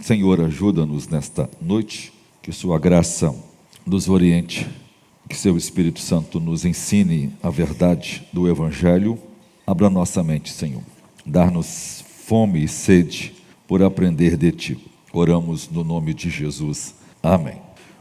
Senhor, ajuda-nos nesta noite, que sua graça nos oriente, que seu Espírito Santo nos ensine a verdade do Evangelho. Abra nossa mente, Senhor, dar-nos fome e sede por aprender de Ti. Oramos no nome de Jesus. Amém.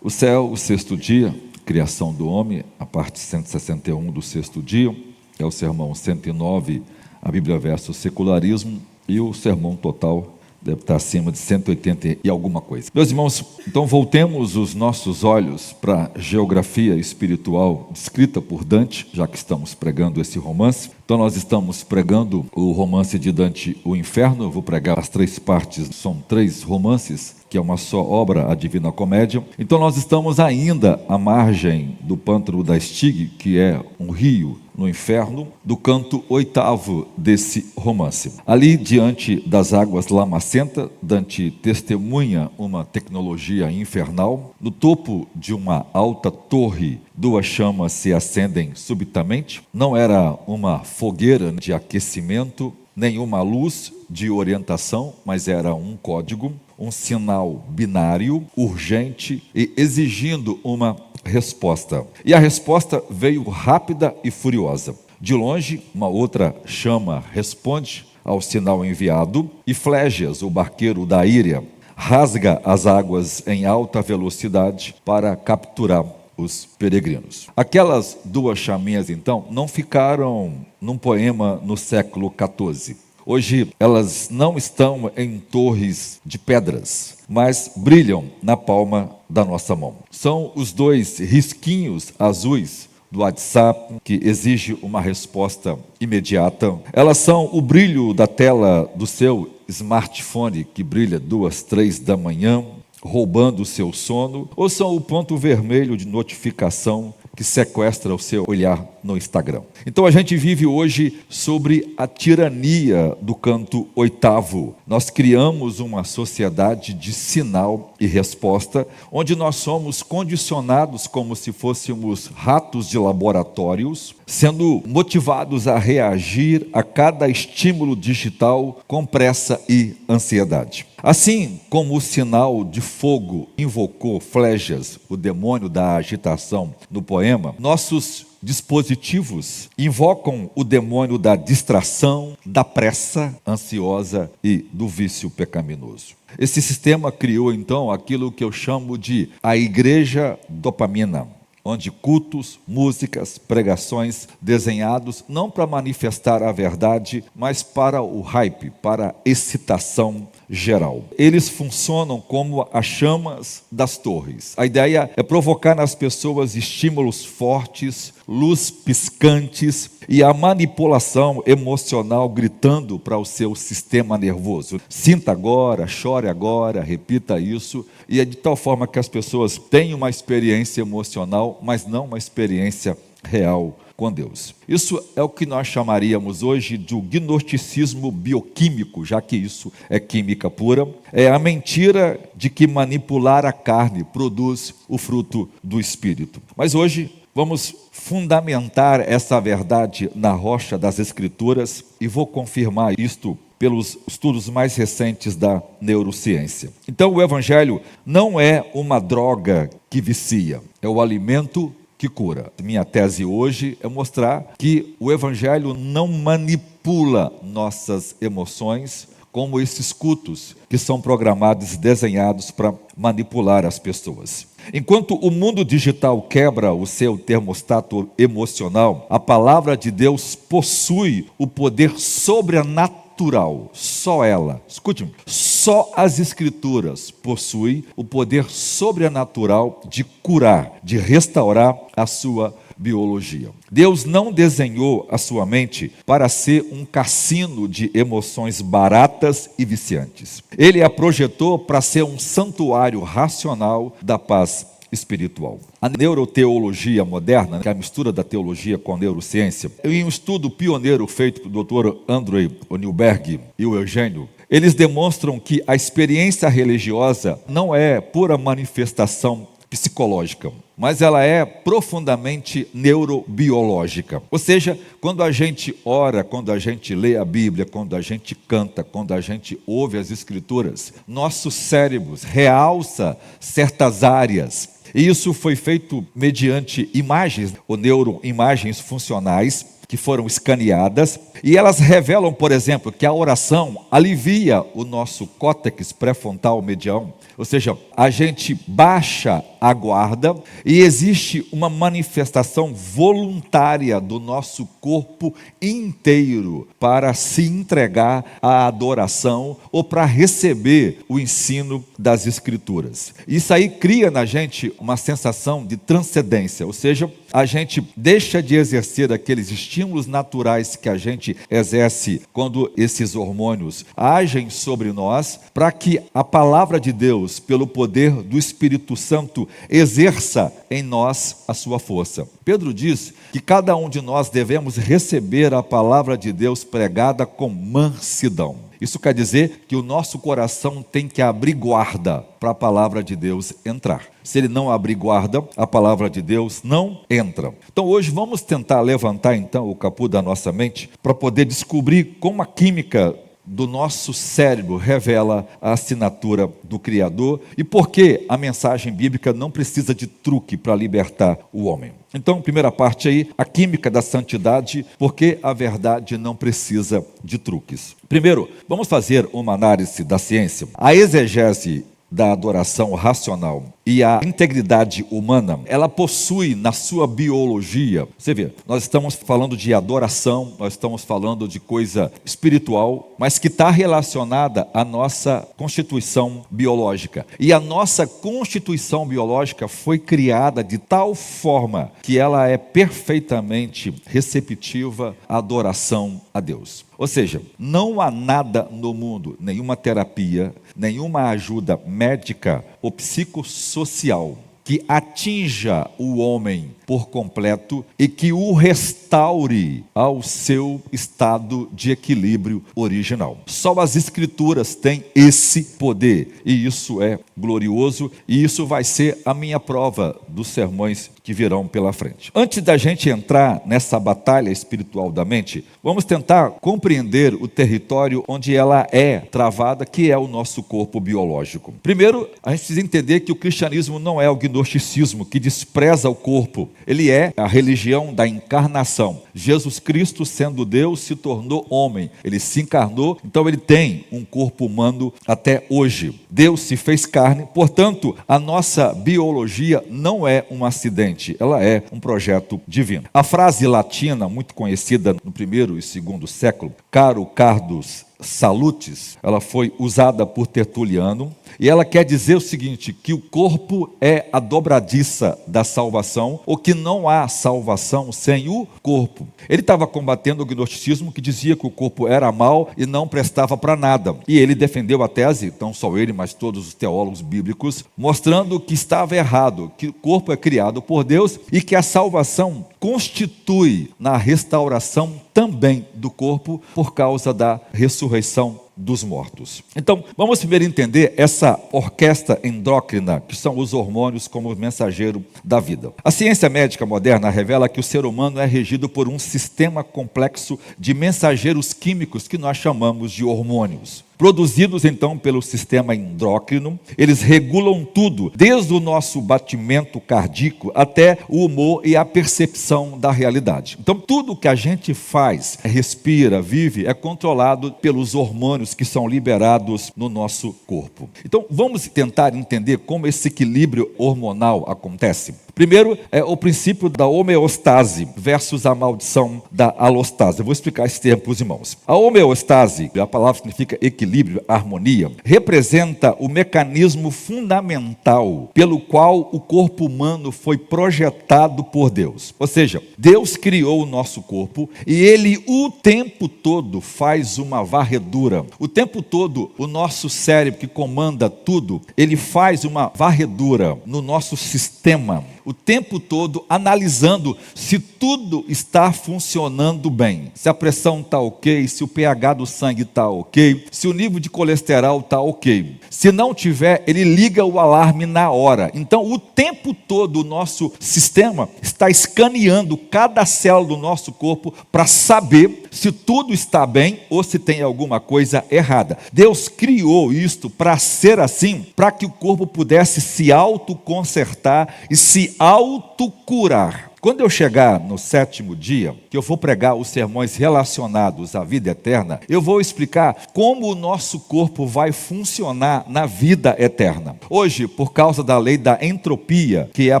O céu, o sexto dia, criação do homem, a parte 161 do sexto dia, é o sermão 109, a Bíblia versus secularismo, e o sermão total deve estar acima de 180 e alguma coisa. Meus irmãos, então voltemos os nossos olhos para a geografia espiritual descrita por Dante, já que estamos pregando esse romance. Então nós estamos pregando o romance de Dante, O Inferno. Eu vou pregar as três partes, são três romances, que é uma só obra, a Divina Comédia. Então nós estamos ainda à margem do pântano da Estigue, que é um rio no inferno, do canto oitavo desse romance. Ali, diante das águas lamacenta, Dante testemunha uma tecnologia infernal. No topo de uma alta torre, duas chamas se acendem subitamente. Não era uma fogueira de aquecimento, nenhuma luz de orientação, mas era um código, um sinal binário, urgente e exigindo uma resposta. E a resposta veio rápida e furiosa. De longe, uma outra chama responde ao sinal enviado, e Flégias, o barqueiro da Íria, rasga as águas em alta velocidade para capturar os peregrinos. Aquelas duas chaminhas, então, não ficaram num poema no século XIV. Hoje elas não estão em torres de pedras, mas brilham na palma da nossa mão. São os dois risquinhos azuis do WhatsApp que exige uma resposta imediata. Elas são o brilho da tela do seu smartphone que brilha 2, 3 da manhã, roubando o seu sono, ou são o ponto vermelho de notificação que sequestra o seu olhar no Instagram. Então a gente vive hoje sobre a tirania do canto oitavo. Nós criamos uma sociedade de sinal e resposta, onde nós somos condicionados como se fôssemos ratos de laboratórios, sendo motivados a reagir a cada estímulo digital com pressa e ansiedade. Assim como o sinal de fogo invocou Flégias, o demônio da agitação, no poema, nossos dispositivos invocam o demônio da distração, da pressa ansiosa e do vício pecaminoso. Esse sistema criou, então, aquilo que eu chamo de a igreja dopamina, onde cultos, músicas, pregações desenhados não para manifestar a verdade, mas para o hype, para a excitação geral. Eles funcionam como as chamas das torres. A ideia é provocar nas pessoas estímulos fortes, luz piscantes e a manipulação emocional gritando para o seu sistema nervoso. Sinta agora, chore agora, repita isso. E é de tal forma que as pessoas têm uma experiência emocional, mas não uma experiência real com Deus. Isso é o que nós chamaríamos hoje de gnosticismo bioquímico, já que isso é química pura. É a mentira de que manipular a carne produz o fruto do Espírito. Mas hoje vamos fundamentar essa verdade na rocha das Escrituras e vou confirmar isto pelos estudos mais recentes da neurociência. Então o Evangelho não é uma droga que vicia, é o alimento que cura. Minha tese hoje é mostrar que o Evangelho não manipula nossas emoções como esses cultos que são programados e desenhados para manipular as pessoas. Enquanto o mundo digital quebra o seu termostato emocional, a palavra de Deus possui o poder sobrenatural, só ela. Escute-me, só as Escrituras possuem o poder sobrenatural de curar, de restaurar a sua biologia. Deus não desenhou a sua mente para ser um cassino de emoções baratas e viciantes. Ele a projetou para ser um santuário racional da paz espiritual. A neuroteologia moderna, que é a mistura da teologia com a neurociência, em um estudo pioneiro feito pelo Dr. Andrei Newberg e o Eugênio, eles demonstram que a experiência religiosa não é pura manifestação psicológica, mas ela é profundamente neurobiológica. Ou seja, quando a gente ora, quando a gente lê a Bíblia, quando a gente canta, quando a gente ouve as Escrituras, nossos cérebros realçam certas áreas. E isso foi feito mediante imagens, ou neuroimagens funcionais, que foram escaneadas, e elas revelam, por exemplo, que a oração alivia o nosso córtex pré-frontal medial, ou seja, a gente baixa a guarda e existe uma manifestação voluntária do nosso corpo inteiro para se entregar à adoração ou para receber o ensino das Escrituras. Isso aí cria na gente uma sensação de transcendência, ou seja, a gente deixa de exercer aqueles estímulos naturais que a gente exerce quando esses hormônios agem sobre nós, para que a palavra de Deus, pelo poder do Espírito Santo, exerça em nós a sua força. Pedro diz que cada um de nós devemos receber a palavra de Deus pregada com mansidão. Isso quer dizer que o nosso coração tem que abrir guarda para a palavra de Deus entrar. Se ele não abrir guarda, a palavra de Deus não entra. Então hoje vamos tentar levantar então o capô da nossa mente para poder descobrir como a química do nosso cérebro revela a assinatura do Criador e por que a mensagem bíblica não precisa de truque para libertar o homem. Então, primeira parte aí, a química da santidade, porque a verdade não precisa de truques. Primeiro, vamos fazer uma análise da ciência. A exegese da adoração racional e a integridade humana, ela possui na sua biologia, você vê, nós estamos falando de adoração, nós estamos falando de coisa espiritual, mas que está relacionada à nossa constituição biológica. E a nossa constituição biológica foi criada de tal forma que ela é perfeitamente receptiva à adoração a Deus. Ou seja, não há nada no mundo, nenhuma terapia, nenhuma ajuda médica ou psicossocial que atinja o homem por completo e que o restaure ao seu estado de equilíbrio original. Só as Escrituras têm esse poder, e isso é glorioso, e isso vai ser a minha prova dos sermões que virão pela frente. Antes da gente entrar nessa batalha espiritual da mente, vamos tentar compreender o território onde ela é travada, que é o nosso corpo biológico. Primeiro, a gente precisa entender que o cristianismo não é o gnosticismo que despreza o corpo. Ele é a religião da encarnação. Jesus Cristo, sendo Deus, se tornou homem. Ele se encarnou, então ele tem um corpo humano até hoje. Deus se fez carne, portanto, a nossa biologia não é um acidente, ela é um projeto divino. A frase latina, muito conhecida no primeiro e segundo século, caro cardus salutis, ela foi usada por Tertuliano, e ela quer dizer o seguinte, que o corpo é a dobradiça da salvação, ou que não há salvação sem o corpo. Ele estava combatendo o gnosticismo que dizia que o corpo era mau e não prestava para nada. E ele defendeu a tese, não só ele, mas todos os teólogos bíblicos, mostrando que estava errado, que o corpo é criado por Deus e que a salvação constitui na restauração também do corpo por causa da ressurreição dos mortos. Então, vamos primeiro entender essa orquestra endócrina, que são os hormônios como mensageiro da vida. A ciência médica moderna revela que o ser humano é regido por um sistema complexo de mensageiros químicos que nós chamamos de hormônios. Produzidos então pelo sistema endócrino, eles regulam tudo, desde o nosso batimento cardíaco até o humor e a percepção da realidade. Então tudo que a gente faz, respira, vive, é controlado pelos hormônios que são liberados no nosso corpo. Então vamos tentar entender como esse equilíbrio hormonal acontece. Primeiro é o princípio da homeostase versus a maldição da alostase. Eu vou explicar esse termo para os irmãos. A homeostase, a palavra significa equilíbrio, harmonia, representa o mecanismo fundamental pelo qual o corpo humano foi projetado por Deus. Ou seja, Deus criou o nosso corpo e Ele o tempo todo faz uma varredura. O tempo todo o nosso cérebro que comanda tudo, ele faz uma varredura no nosso sistema. o tempo todo analisando se tudo está funcionando bem. Se a pressão está ok, se o pH do sangue está ok, se o nível de colesterol está ok. Se não tiver, ele liga o alarme na hora. Então, o tempo todo o nosso sistema está escaneando cada célula do nosso corpo para saber se tudo está bem ou se tem alguma coisa errada. Deus criou isto para ser assim, para que o corpo pudesse se autoconsertar e se autocurar. Quando eu chegar no 7º dia, que eu vou pregar os sermões relacionados à vida eterna, eu vou explicar como o nosso corpo vai funcionar na vida eterna. Hoje, por causa da lei da entropia, que é a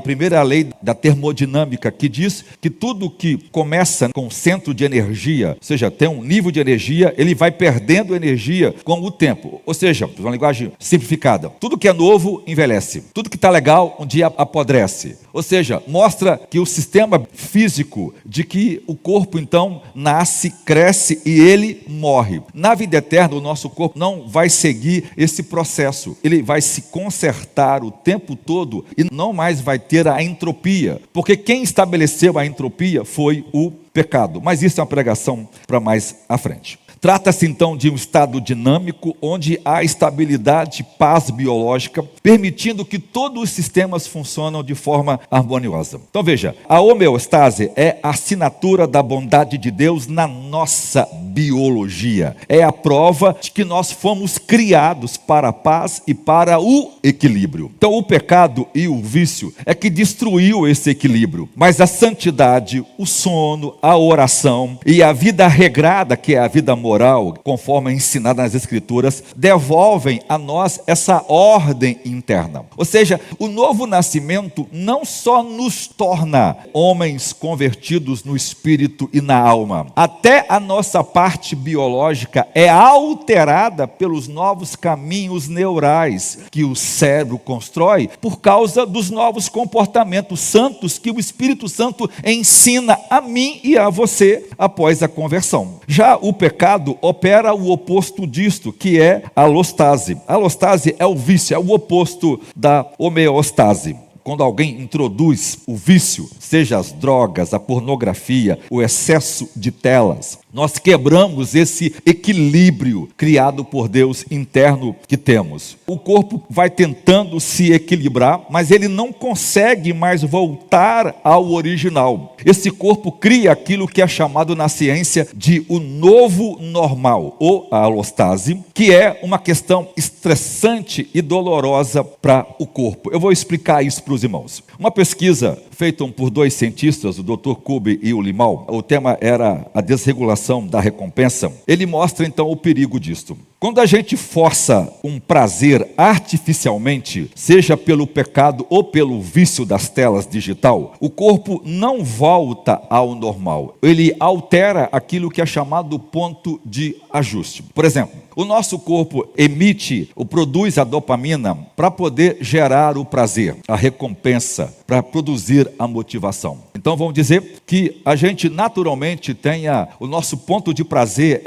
primeira lei da termodinâmica, que diz que tudo que começa com centro de energia, ou seja, tem um nível de energia, ele vai perdendo energia com o tempo. Ou seja, uma linguagem simplificada, tudo que é novo envelhece, tudo que está legal um dia apodrece. Ou seja, mostra que o sistema físico de que o corpo então nasce, cresce e ele morre. Na vida eterna, o nosso corpo não vai seguir esse processo. Ele vai se consertar o tempo todo e não mais vai ter a entropia. Porque quem estabeleceu a entropia foi o pecado. Mas isso é uma pregação para mais à frente. Trata-se então de um estado dinâmico onde há estabilidade e paz biológica, permitindo que todos os sistemas funcionem de forma harmoniosa. Então veja, a homeostase é a assinatura da bondade de Deus na nossa biologia. É a prova de que nós fomos criados para a paz e para o equilíbrio. Então o pecado e o vício é que destruiu esse equilíbrio. Mas a santidade, o sono, a oração e a vida regrada, que é a vida moral, conforme é ensinado nas Escrituras, devolvem a nós essa ordem interna. Ou seja, o novo nascimento não só nos torna homens convertidos no espírito e na alma, até a nossa parte biológica é alterada pelos novos caminhos neurais que o cérebro constrói por causa dos novos comportamentos santos que o Espírito Santo ensina a mim e a você após a conversão. Já o pecado opera o oposto disto, que é a alostase. A alostase é o vício, é o oposto da homeostase. Quando alguém introduz o vício, seja as drogas, a pornografia, o excesso de telas, nós quebramos esse equilíbrio criado por Deus interno que temos. O corpo vai tentando se equilibrar, mas ele não consegue mais voltar ao original. Esse corpo cria aquilo que é chamado na ciência de o novo normal, ou a alostase, que é uma questão estressante e dolorosa para o corpo. Eu vou explicar isso para os irmãos. Uma pesquisa feita por 2 cientistas, o Dr. Kubi e o Limal, o tema era a desregulação da recompensa. Ele mostra então o perigo disto. Quando a gente força um prazer artificialmente, seja pelo pecado ou pelo vício das telas digital, o corpo não volta ao normal. Ele altera aquilo que é chamado ponto de ajuste. Por exemplo, o nosso corpo emite ou produz a dopamina para poder gerar o prazer, a recompensa, para produzir a motivação. Então vamos dizer que a gente naturalmente tenha, o nosso ponto de prazer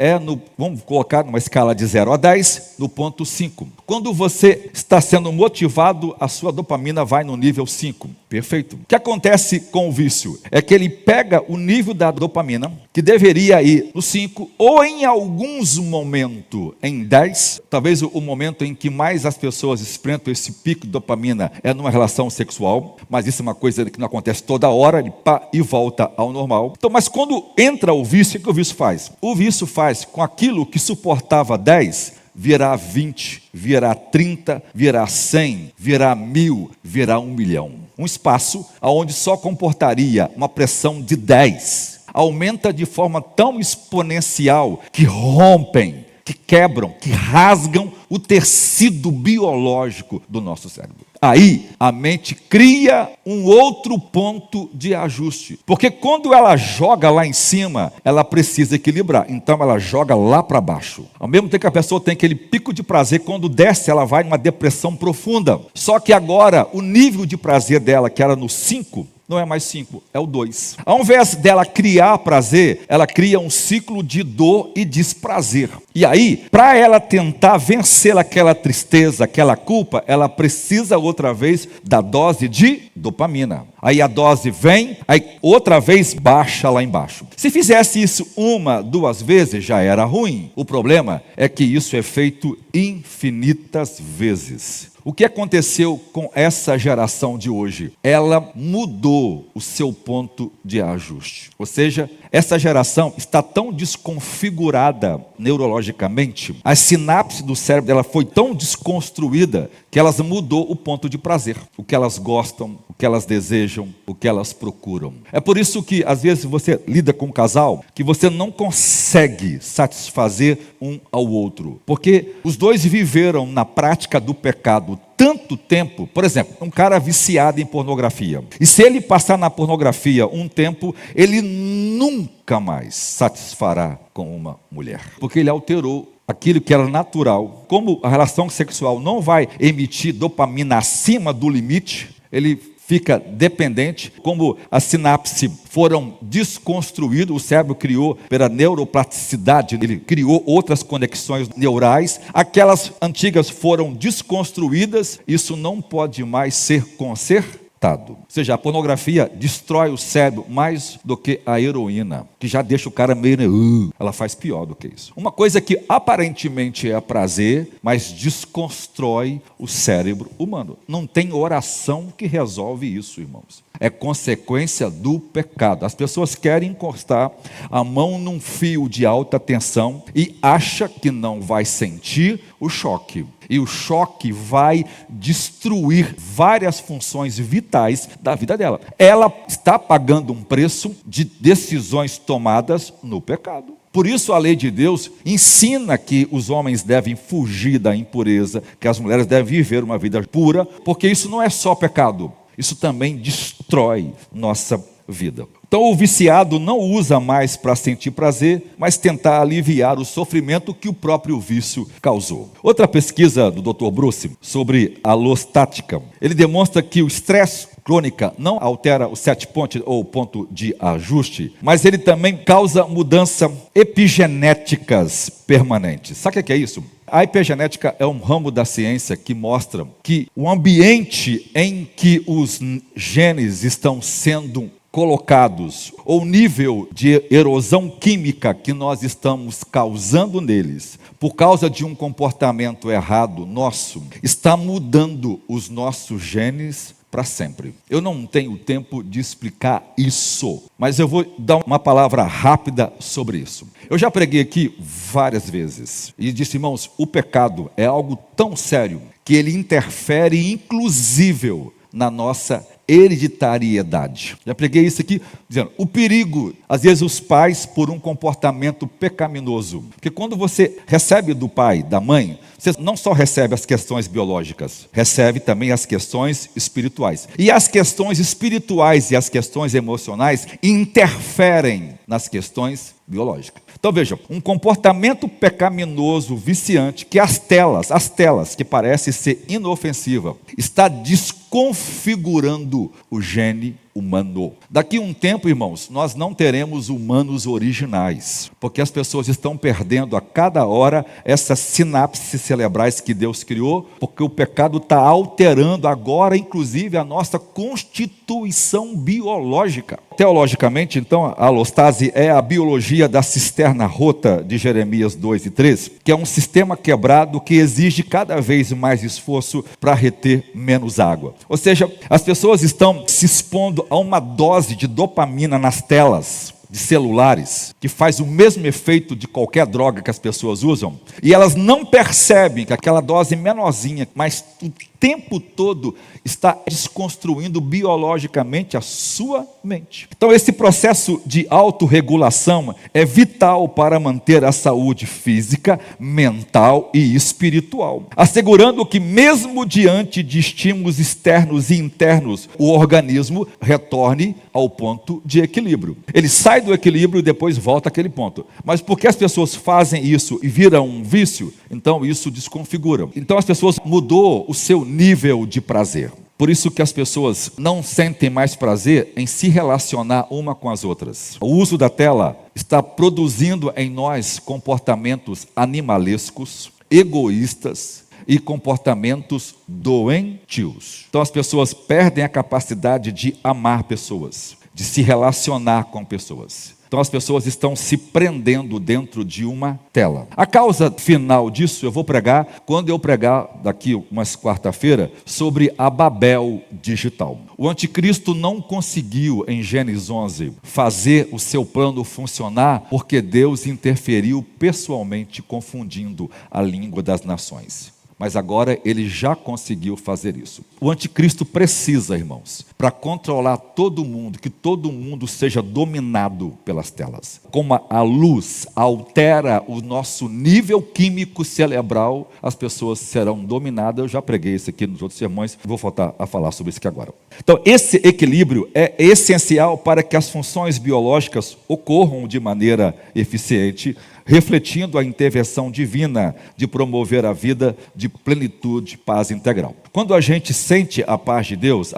vamos colocar numa escala de 0 a 10, no ponto 5. Quando você está sendo motivado, a sua dopamina vai no nível 5. Perfeito. O que acontece com o vício? É que ele pega o nível da dopamina, que deveria ir no 5, ou em alguns momentos em 10, talvez o momento em que mais as pessoas experimentam esse pico de dopamina é numa relação sexual, mas isso é uma coisa que não acontece toda hora, ele e volta ao normal. Então, mas quando entra o vício, o que o vício faz? O vício faz com aquilo que suportava 10, virar 20, virar 30, virar 100, virar 1000, virar 1 milhão. Um espaço onde só comportaria uma pressão de 10. Aumenta de forma tão exponencial que rompem, que quebram, que rasgam o tecido biológico do nosso cérebro. Aí a mente cria um outro ponto de ajuste, porque quando ela joga lá em cima, ela precisa equilibrar, então ela joga lá para baixo. Ao mesmo tempo que a pessoa tem aquele pico de prazer, quando desce ela vai numa depressão profunda. Só que agora o nível de prazer dela, que era no 5, não é mais 5, é o 2. Ao invés dela criar prazer, ela cria um ciclo de dor e desprazer. E aí, para ela tentar vencer aquela tristeza, aquela culpa, ela precisa outra vez da dose de dopamina. Aí a dose vem, aí outra vez baixa lá embaixo. Se fizesse isso 1, 2 vezes, já era ruim. O problema é que isso é feito infinitas vezes. O que aconteceu com essa geração de hoje? Ela mudou o seu ponto de ajuste. Ou seja, essa geração está tão desconfigurada neurologicamente, a sinapse do cérebro dela foi tão desconstruída que elas mudou o ponto de prazer. O que elas gostam, o que elas desejam, o que elas procuram. É por isso que às vezes você lida com um casal que você não consegue satisfazer um ao outro. Porque os dois viveram na prática do pecado tanto tempo. Por exemplo, um cara viciado em pornografia. E se ele passar na pornografia um tempo, ele nunca mais satisfará com uma mulher. Porque ele alterou aquilo que era natural. Como a relação sexual não vai emitir dopamina acima do limite, ele fica dependente. Como as sinapses foram desconstruídas, o cérebro criou pela neuroplasticidade, ele criou outras conexões neurais, aquelas antigas foram desconstruídas, isso não pode mais ser consertado. Ou seja, a pornografia destrói o cérebro mais do que a heroína, que já deixa o cara meio... ela faz pior do que isso. Uma coisa que aparentemente é prazer, mas desconstrói o cérebro humano. Não tem oração que resolve isso, irmãos. É consequência do pecado. As pessoas querem encostar a mão num fio de alta tensão e acha que não vai sentir o choque. E o choque vai destruir várias funções vitais da vida dela. Ela está pagando um preço de decisões tomadas no pecado. Por isso a lei de Deus ensina que os homens devem fugir da impureza, que as mulheres devem viver uma vida pura, porque isso não é só pecado. Isso também destrói nossa vida. Então o viciado não usa mais para sentir prazer, mas tentar aliviar o sofrimento que o próprio vício causou. Outra pesquisa do Dr. Bruce sobre a alostática, ele demonstra que o estresse crônico não altera o set point ou ponto de ajuste, mas ele também causa mudanças epigenéticas permanentes. Sabe o que é isso? A epigenética é um ramo da ciência que mostra que o ambiente em que os genes estão sendo colocados, ou o nível de erosão química que nós estamos causando neles, por causa de um comportamento errado nosso, está mudando os nossos genes para sempre. Eu não tenho tempo de explicar isso, mas eu vou dar uma palavra rápida sobre isso. Eu já preguei aqui várias vezes e disse, irmãos, o pecado é algo tão sério que ele interfere inclusive na nossa hereditariedade. Já preguei isso aqui, dizendo, o perigo, às vezes os pais por um comportamento pecaminoso, porque quando você recebe do pai, da mãe, você não só recebe as questões biológicas, recebe também as questões espirituais. E as questões espirituais e as questões emocionais interferem nas questões biológicas. Então vejam, um comportamento pecaminoso, viciante, que as telas que parecem ser inofensivas, está desconfigurando o gene humano. Daqui a um tempo, irmãos, nós não teremos humanos originais, porque as pessoas estão perdendo a cada hora essas sinapses cerebrais que Deus criou, porque o pecado está alterando agora, inclusive, a nossa constituição biológica. Teologicamente, então, a alostase é a biologia da cisterna rota de Jeremias 2 e 3, que é um sistema quebrado que exige cada vez mais esforço para reter menos água. Ou seja, as pessoas estão se expondo a uma dose de dopamina nas telas de celulares, que faz o mesmo efeito de qualquer droga que as pessoas usam, e elas não percebem que aquela dose menorzinha, mas o tempo todo está desconstruindo biologicamente a sua mente. Então esse processo de autorregulação é vital para manter a saúde física, mental e espiritual, assegurando que mesmo diante de estímulos externos e internos, o organismo retorne ao ponto de equilíbrio. Ele sai do equilíbrio e depois volta àquele ponto. Mas porque as pessoas fazem isso e viram um vício, então isso desconfigura. Então as pessoas mudou o seu nível de prazer. Por isso que as pessoas não sentem mais prazer em se relacionar uma com as outras. O uso da tela está produzindo em nós comportamentos animalescos, egoístas e comportamentos doentios. Então as pessoas perdem a capacidade de amar pessoas, de se relacionar com pessoas. Então as pessoas estão se prendendo dentro de uma tela. A causa final disso eu vou pregar quando eu pregar daqui umas quarta-feira sobre a Babel digital. O anticristo não conseguiu em Gênesis 11 fazer o seu plano funcionar porque Deus interferiu pessoalmente confundindo a língua das nações. Mas agora ele já conseguiu fazer isso. O anticristo precisa, irmãos, para controlar todo mundo, que todo mundo seja dominado pelas telas. Como a luz altera o nosso nível químico cerebral, as pessoas serão dominadas. Eu já preguei isso aqui nos outros sermões, vou voltar a falar sobre isso aqui agora. Então, esse equilíbrio é essencial para que as funções biológicas ocorram de maneira eficiente, refletindo a intervenção divina de promover a vida de plenitude, paz integral. Quando a gente sente a paz de Deus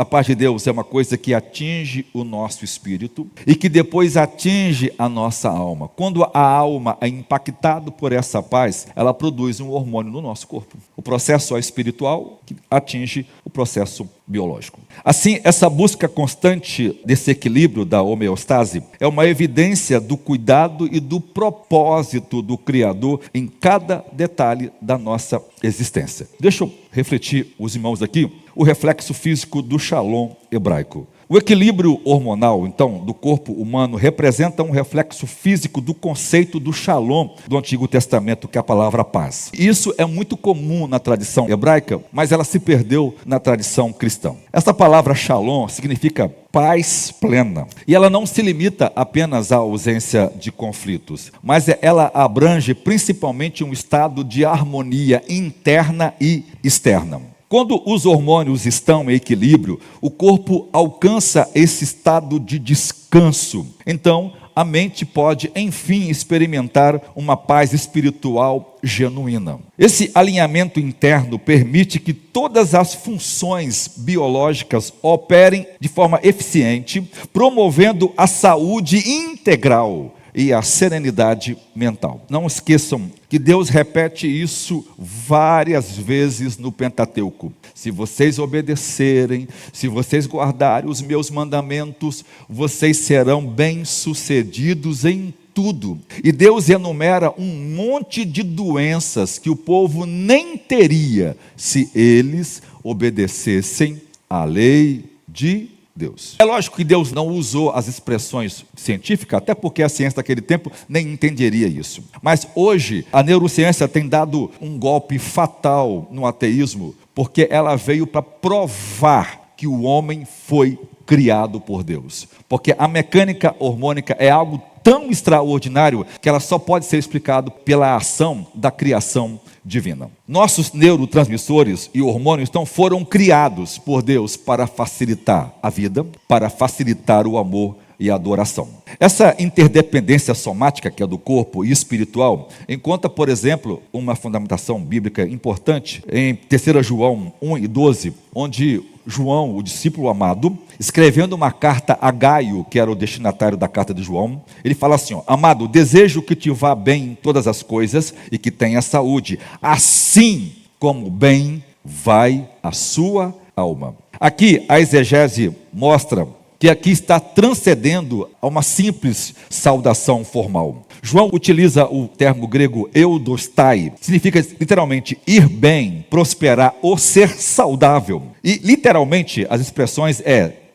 é uma coisa que atinge o nosso espírito e que depois atinge a nossa alma. Quando a alma é impactada por essa paz, ela produz um hormônio no nosso corpo. O processo é espiritual que atinge o processo biológico. Assim, essa busca constante desse equilíbrio da homeostase é uma evidência do cuidado e do propósito do Criador em cada detalhe da nossa existência. Deixa eu refletir os irmãos aqui, o reflexo físico do Shalom hebraico. O equilíbrio hormonal, então, do corpo humano representa um reflexo físico do conceito do Shalom do Antigo Testamento, que é a palavra paz. Isso é muito comum na tradição hebraica, mas ela se perdeu na tradição cristã. Essa palavra Shalom significa paz plena. E ela não se limita apenas à ausência de conflitos, mas ela abrange principalmente um estado de harmonia interna e externa. Quando os hormônios estão em equilíbrio, o corpo alcança esse estado de descanso. Então, a mente pode, enfim, experimentar uma paz espiritual genuína. Esse alinhamento interno permite que todas as funções biológicas operem de forma eficiente, promovendo a saúde integral e a serenidade mental. Não esqueçam que Deus repete isso várias vezes no Pentateuco. Se vocês obedecerem, se vocês guardarem os meus mandamentos, vocês serão bem-sucedidos em tudo. E Deus enumera um monte de doenças que o povo nem teria se eles obedecessem à lei de Deus. É lógico que Deus não usou as expressões científicas, até porque a ciência daquele tempo nem entenderia isso. Mas hoje a neurociência tem dado um golpe fatal no ateísmo, porque ela veio para provar que o homem foi criado por Deus. Porque a mecânica hormônica é algo tão extraordinário que ela só pode ser explicado pela ação da criação divina. Nossos neurotransmissores e hormônios então foram criados por Deus para facilitar a vida, para facilitar o amor e a adoração. Essa interdependência somática, que é do corpo e espiritual, encontra, por exemplo, uma fundamentação bíblica importante em 3 João 1:12, onde João, o discípulo amado, escrevendo uma carta a Gaio, que era o destinatário da carta de João, ele fala assim, amado, desejo que te vá bem em todas as coisas e que tenha saúde, assim como bem vai a sua alma. Aqui a exegese mostra que aqui está transcendendo a uma simples saudação formal. João utiliza o termo grego eudostai, significa literalmente ir bem, prosperar ou ser saudável. E literalmente as expressões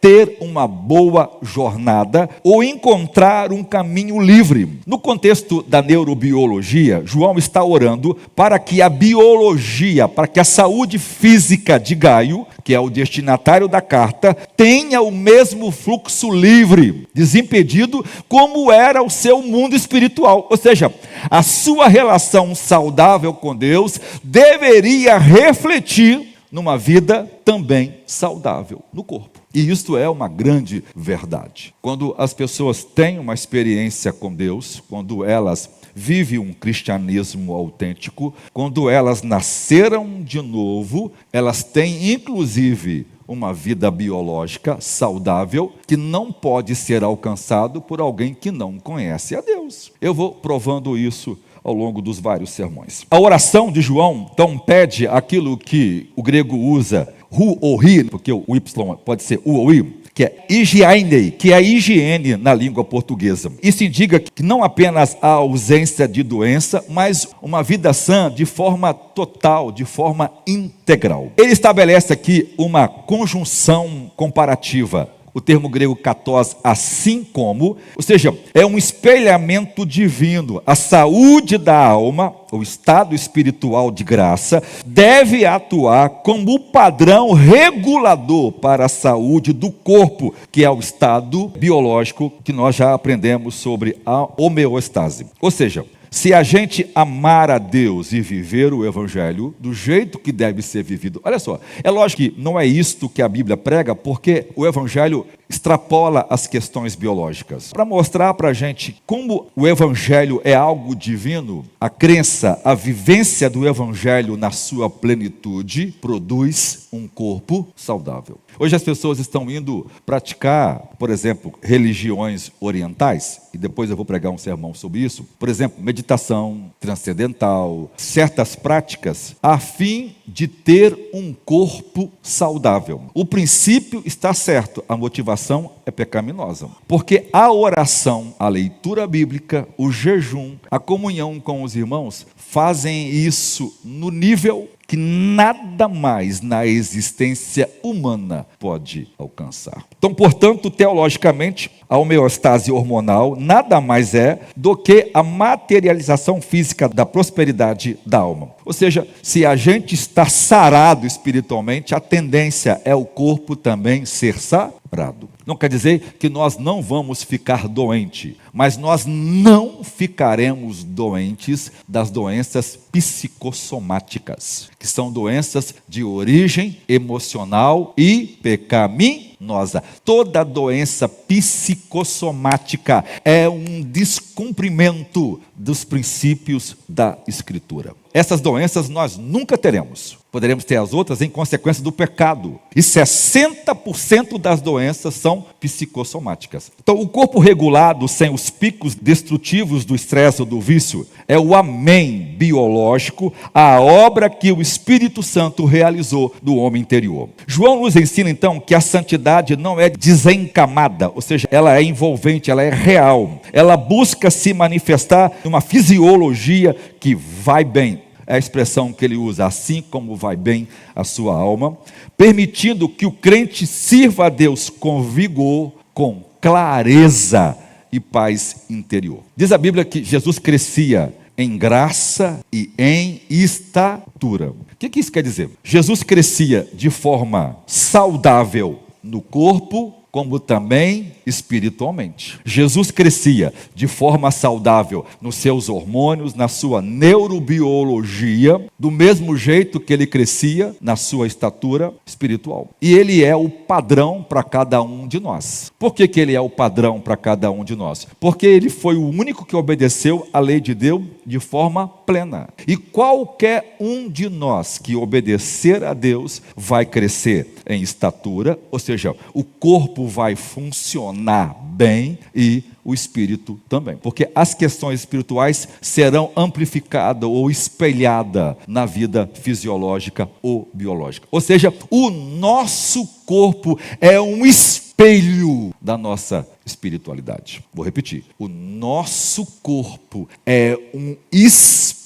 ter uma boa jornada ou encontrar um caminho livre. No contexto da neurobiologia, João está orando para que a biologia, para que a saúde física de Gaio, que é o destinatário da carta, tenha o mesmo fluxo livre, desimpedido, como era o seu mundo espiritual. Ou seja, a sua relação saudável com Deus deveria refletir numa vida também saudável no corpo. E isto é uma grande verdade. Quando as pessoas têm uma experiência com Deus, quando elas vivem um cristianismo autêntico, quando elas nasceram de novo, elas têm inclusive uma vida biológica saudável que não pode ser alcançado por alguém que não conhece a Deus. Eu vou provando isso ao longo dos vários sermões. A oração de João, então, pede aquilo que o grego usa, hu ou hi, porque o y pode ser u ou i, que é higiene, que é a higiene na língua portuguesa. Isso indica que não apenas a ausência de doença, mas uma vida sã de forma total, de forma integral. Ele estabelece aqui uma conjunção comparativa. O termo grego katos, assim como, ou seja, é um espelhamento divino. A saúde da alma, o estado espiritual de graça, deve atuar como o padrão regulador para a saúde do corpo, que é o estado biológico que nós já aprendemos sobre a homeostase. Ou seja, se a gente amar a Deus e viver o Evangelho do jeito que deve ser vivido, olha só, é lógico que não é isto que a Bíblia prega, porque o Evangelho extrapola as questões biológicas. Para mostrar para a gente como o Evangelho é algo divino, a crença, a vivência do Evangelho na sua plenitude produz um corpo saudável. Hoje as pessoas estão indo praticar, por exemplo, religiões orientais, e depois eu vou pregar um sermão sobre isso, por exemplo, meditação transcendental, certas práticas, a fim de ter um corpo saudável. O princípio está certo, a motivação é pecaminosa, porque a oração, a leitura bíblica, o jejum, a comunhão com os irmãos, fazem isso no nível que nada mais na existência humana pode alcançar. Então, portanto, teologicamente, a homeostase hormonal nada mais é do que a materialização física da prosperidade da alma. Ou seja, se a gente está sarado espiritualmente, a tendência é o corpo também ser sarado. Não quer dizer que nós não vamos ficar doentes, mas nós não ficaremos doentes das doenças psicossomáticas, que são doenças de origem emocional e pecaminosa. Toda doença psicossomática é um descumprimento dos princípios da Escritura. Essas doenças nós nunca teremos. Poderemos ter as outras em consequência do pecado. E 60% das doenças são psicossomáticas. Então, o corpo regulado, sem os picos destrutivos do estresse ou do vício, é o amém biológico, a obra que o Espírito Santo realizou no homem interior. João nos ensina, então, que a santidade não é desencamada, ou seja, ela é envolvente, ela é real. Ela busca se manifestar numa fisiologia que vai bem. É a expressão que ele usa, assim como vai bem a sua alma, permitindo que o crente sirva a Deus com vigor, com clareza e paz interior. Diz a Bíblia que Jesus crescia em graça e em estatura. O que isso quer dizer? Jesus crescia de forma saudável no corpo, como também espiritualmente. Jesus crescia de forma saudável nos seus hormônios, na sua neurobiologia, do mesmo jeito que ele crescia na sua estatura espiritual. E ele é o padrão para cada um de nós. Por que ele é o padrão para cada um de nós? Porque ele foi o único que obedeceu à lei de Deus de forma plena. E qualquer um de nós que obedecer a Deus vai crescer em estatura, ou seja, o corpo vai funcionar bem e o espírito também. Porque as questões espirituais serão amplificadas ou espelhadas na vida fisiológica ou biológica. Ou seja, o nosso corpo é um espelho da nossa espiritualidade. Vou repetir. O nosso corpo é um espelho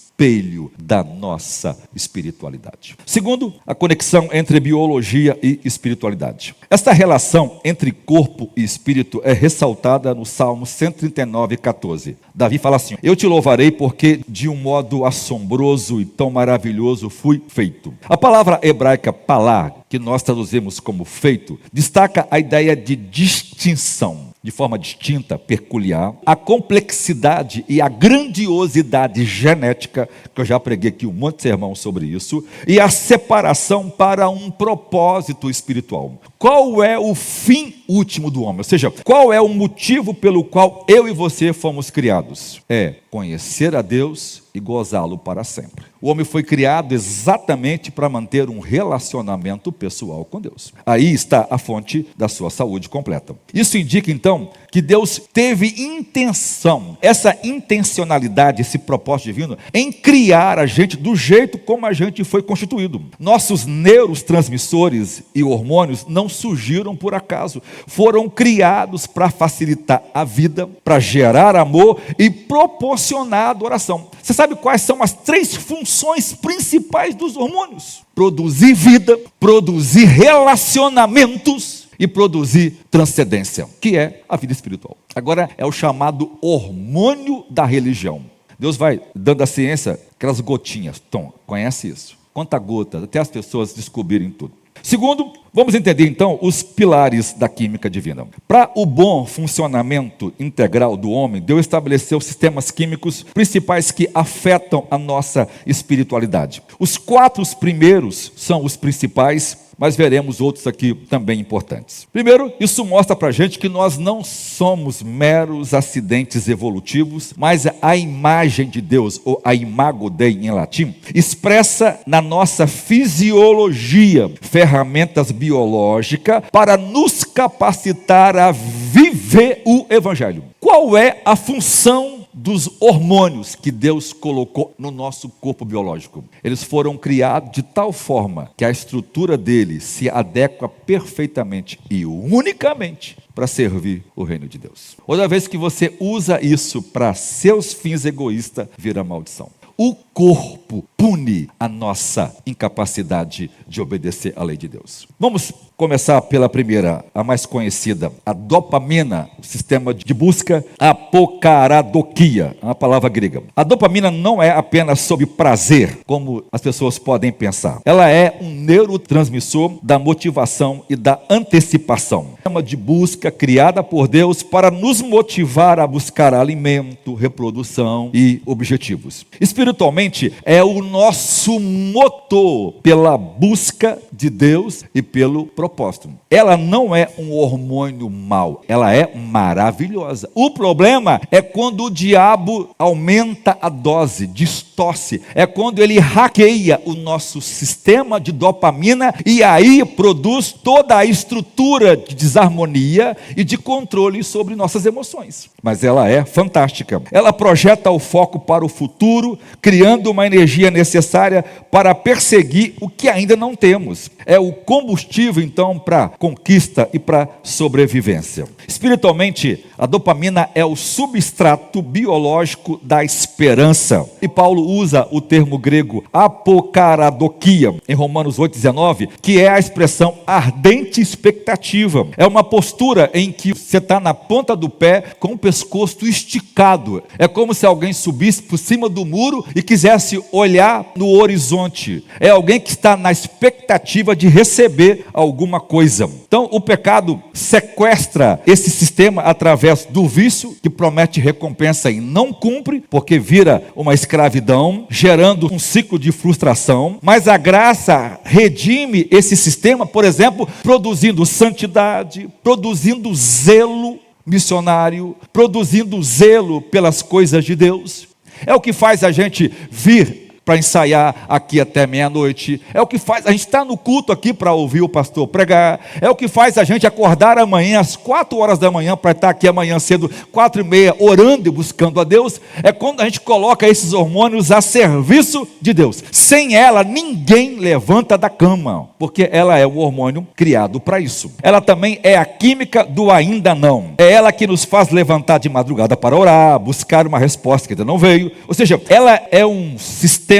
da nossa espiritualidade. Segundo, a conexão entre biologia e espiritualidade. Esta relação entre corpo e espírito é ressaltada no Salmo 139:14. Davi fala assim: eu te louvarei porque de um modo assombroso e tão maravilhoso fui feito. A palavra hebraica palá, que nós traduzimos como feito, destaca a ideia de distinção, de forma distinta, peculiar, a complexidade e a grandiosidade genética, que eu já preguei aqui um monte de sermão sobre isso, e a separação para um propósito espiritual. Qual é o fim último do homem? Ou seja, qual é o motivo pelo qual eu e você fomos criados? É conhecer a Deus e gozá-lo para sempre. O homem foi criado exatamente para manter um relacionamento pessoal com Deus. Aí está a fonte da sua saúde completa. Isso indica então que Deus teve intenção, essa intencionalidade, esse propósito divino, em criar a gente do jeito como a gente foi constituído. Nossos neurotransmissores e hormônios não surgiram por acaso, foram criados para facilitar a vida, para gerar amor e proporcionar adoração. Você sabe quais são as 3 funções principais dos hormônios? Produzir vida, produzir relacionamentos e produzir transcendência, que é a vida espiritual. Agora é o chamado hormônio da religião. Deus vai dando à ciência aquelas gotinhas. Tom, conhece isso? Conta gota, até as pessoas descobrirem tudo. Segundo, vamos entender então os pilares da química divina. Para o bom funcionamento integral do homem, Deus estabeleceu sistemas químicos principais que afetam a nossa espiritualidade. Os 4 primeiros são os principais, mas veremos outros aqui também importantes. Primeiro, isso mostra para a gente que nós não somos meros acidentes evolutivos, mas a imagem de Deus, ou a imago Dei em latim, expressa na nossa fisiologia ferramentas biológicas para nos capacitar a viver o Evangelho. Qual é a função dos hormônios que Deus colocou no nosso corpo biológico? Eles foram criados de tal forma que a estrutura deles se adequa perfeitamente e unicamente para servir o reino de Deus. Toda vez que você usa isso para seus fins egoístas, vira maldição. O corpo pune a nossa incapacidade de obedecer à lei de Deus. Vamos começar pela primeira, a mais conhecida, a dopamina, o sistema de busca, apocaradoquia, uma palavra grega. A dopamina não é apenas sobre prazer, como as pessoas podem pensar. Ela é um neurotransmissor da motivação e da antecipação. É um sistema de busca criada por Deus para nos motivar a buscar alimento, reprodução e objetivos. Espiritualmente, é o nosso motor pela busca de Deus e pelo propósito. Ela não é um hormônio mau, ela é maravilhosa. O problema é quando o diabo aumenta a dose, distorce. É quando ele hackeia o nosso sistema de dopamina e aí produz toda a estrutura de desarmonia e de controle sobre nossas emoções. Mas ela é fantástica. Ela projeta o foco para o futuro, criando uma energia necessária para perseguir o que ainda não temos. É o combustível, então, para conquista e para sobrevivência. Espiritualmente, a dopamina é o substrato biológico da esperança. E Paulo usa o termo grego apocaradoquia, em Romanos 8,19, que é a expressão ardente expectativa. É uma postura em que você está na ponta do pé com o pescoço esticado. É como se alguém subisse por cima do muro e quisesse olhar no horizonte. É alguém que está na expectativa de receber alguma coisa. Então, o pecado sequestra esse sistema através do vício, que promete recompensa e não cumpre, porque vira uma escravidão, gerando um ciclo de frustração. Mas a graça redime esse sistema, por exemplo, produzindo santidade, produzindo zelo missionário, produzindo zelo pelas coisas de Deus. É o que faz a gente vir para ensaiar aqui até meia-noite. É o que faz a gente estar no culto aqui para ouvir o pastor pregar. É o que faz a gente acordar amanhã às 4 horas da manhã para estar aqui amanhã cedo, 4h30, orando e buscando a Deus. É quando a gente coloca esses hormônios a serviço de Deus. Sem ela, ninguém levanta da cama, porque ela é o hormônio criado para isso. Ela também é a química do ainda não. É ela que nos faz levantar de madrugada para orar, buscar uma resposta que ainda não veio. Ou seja, ela é um sistema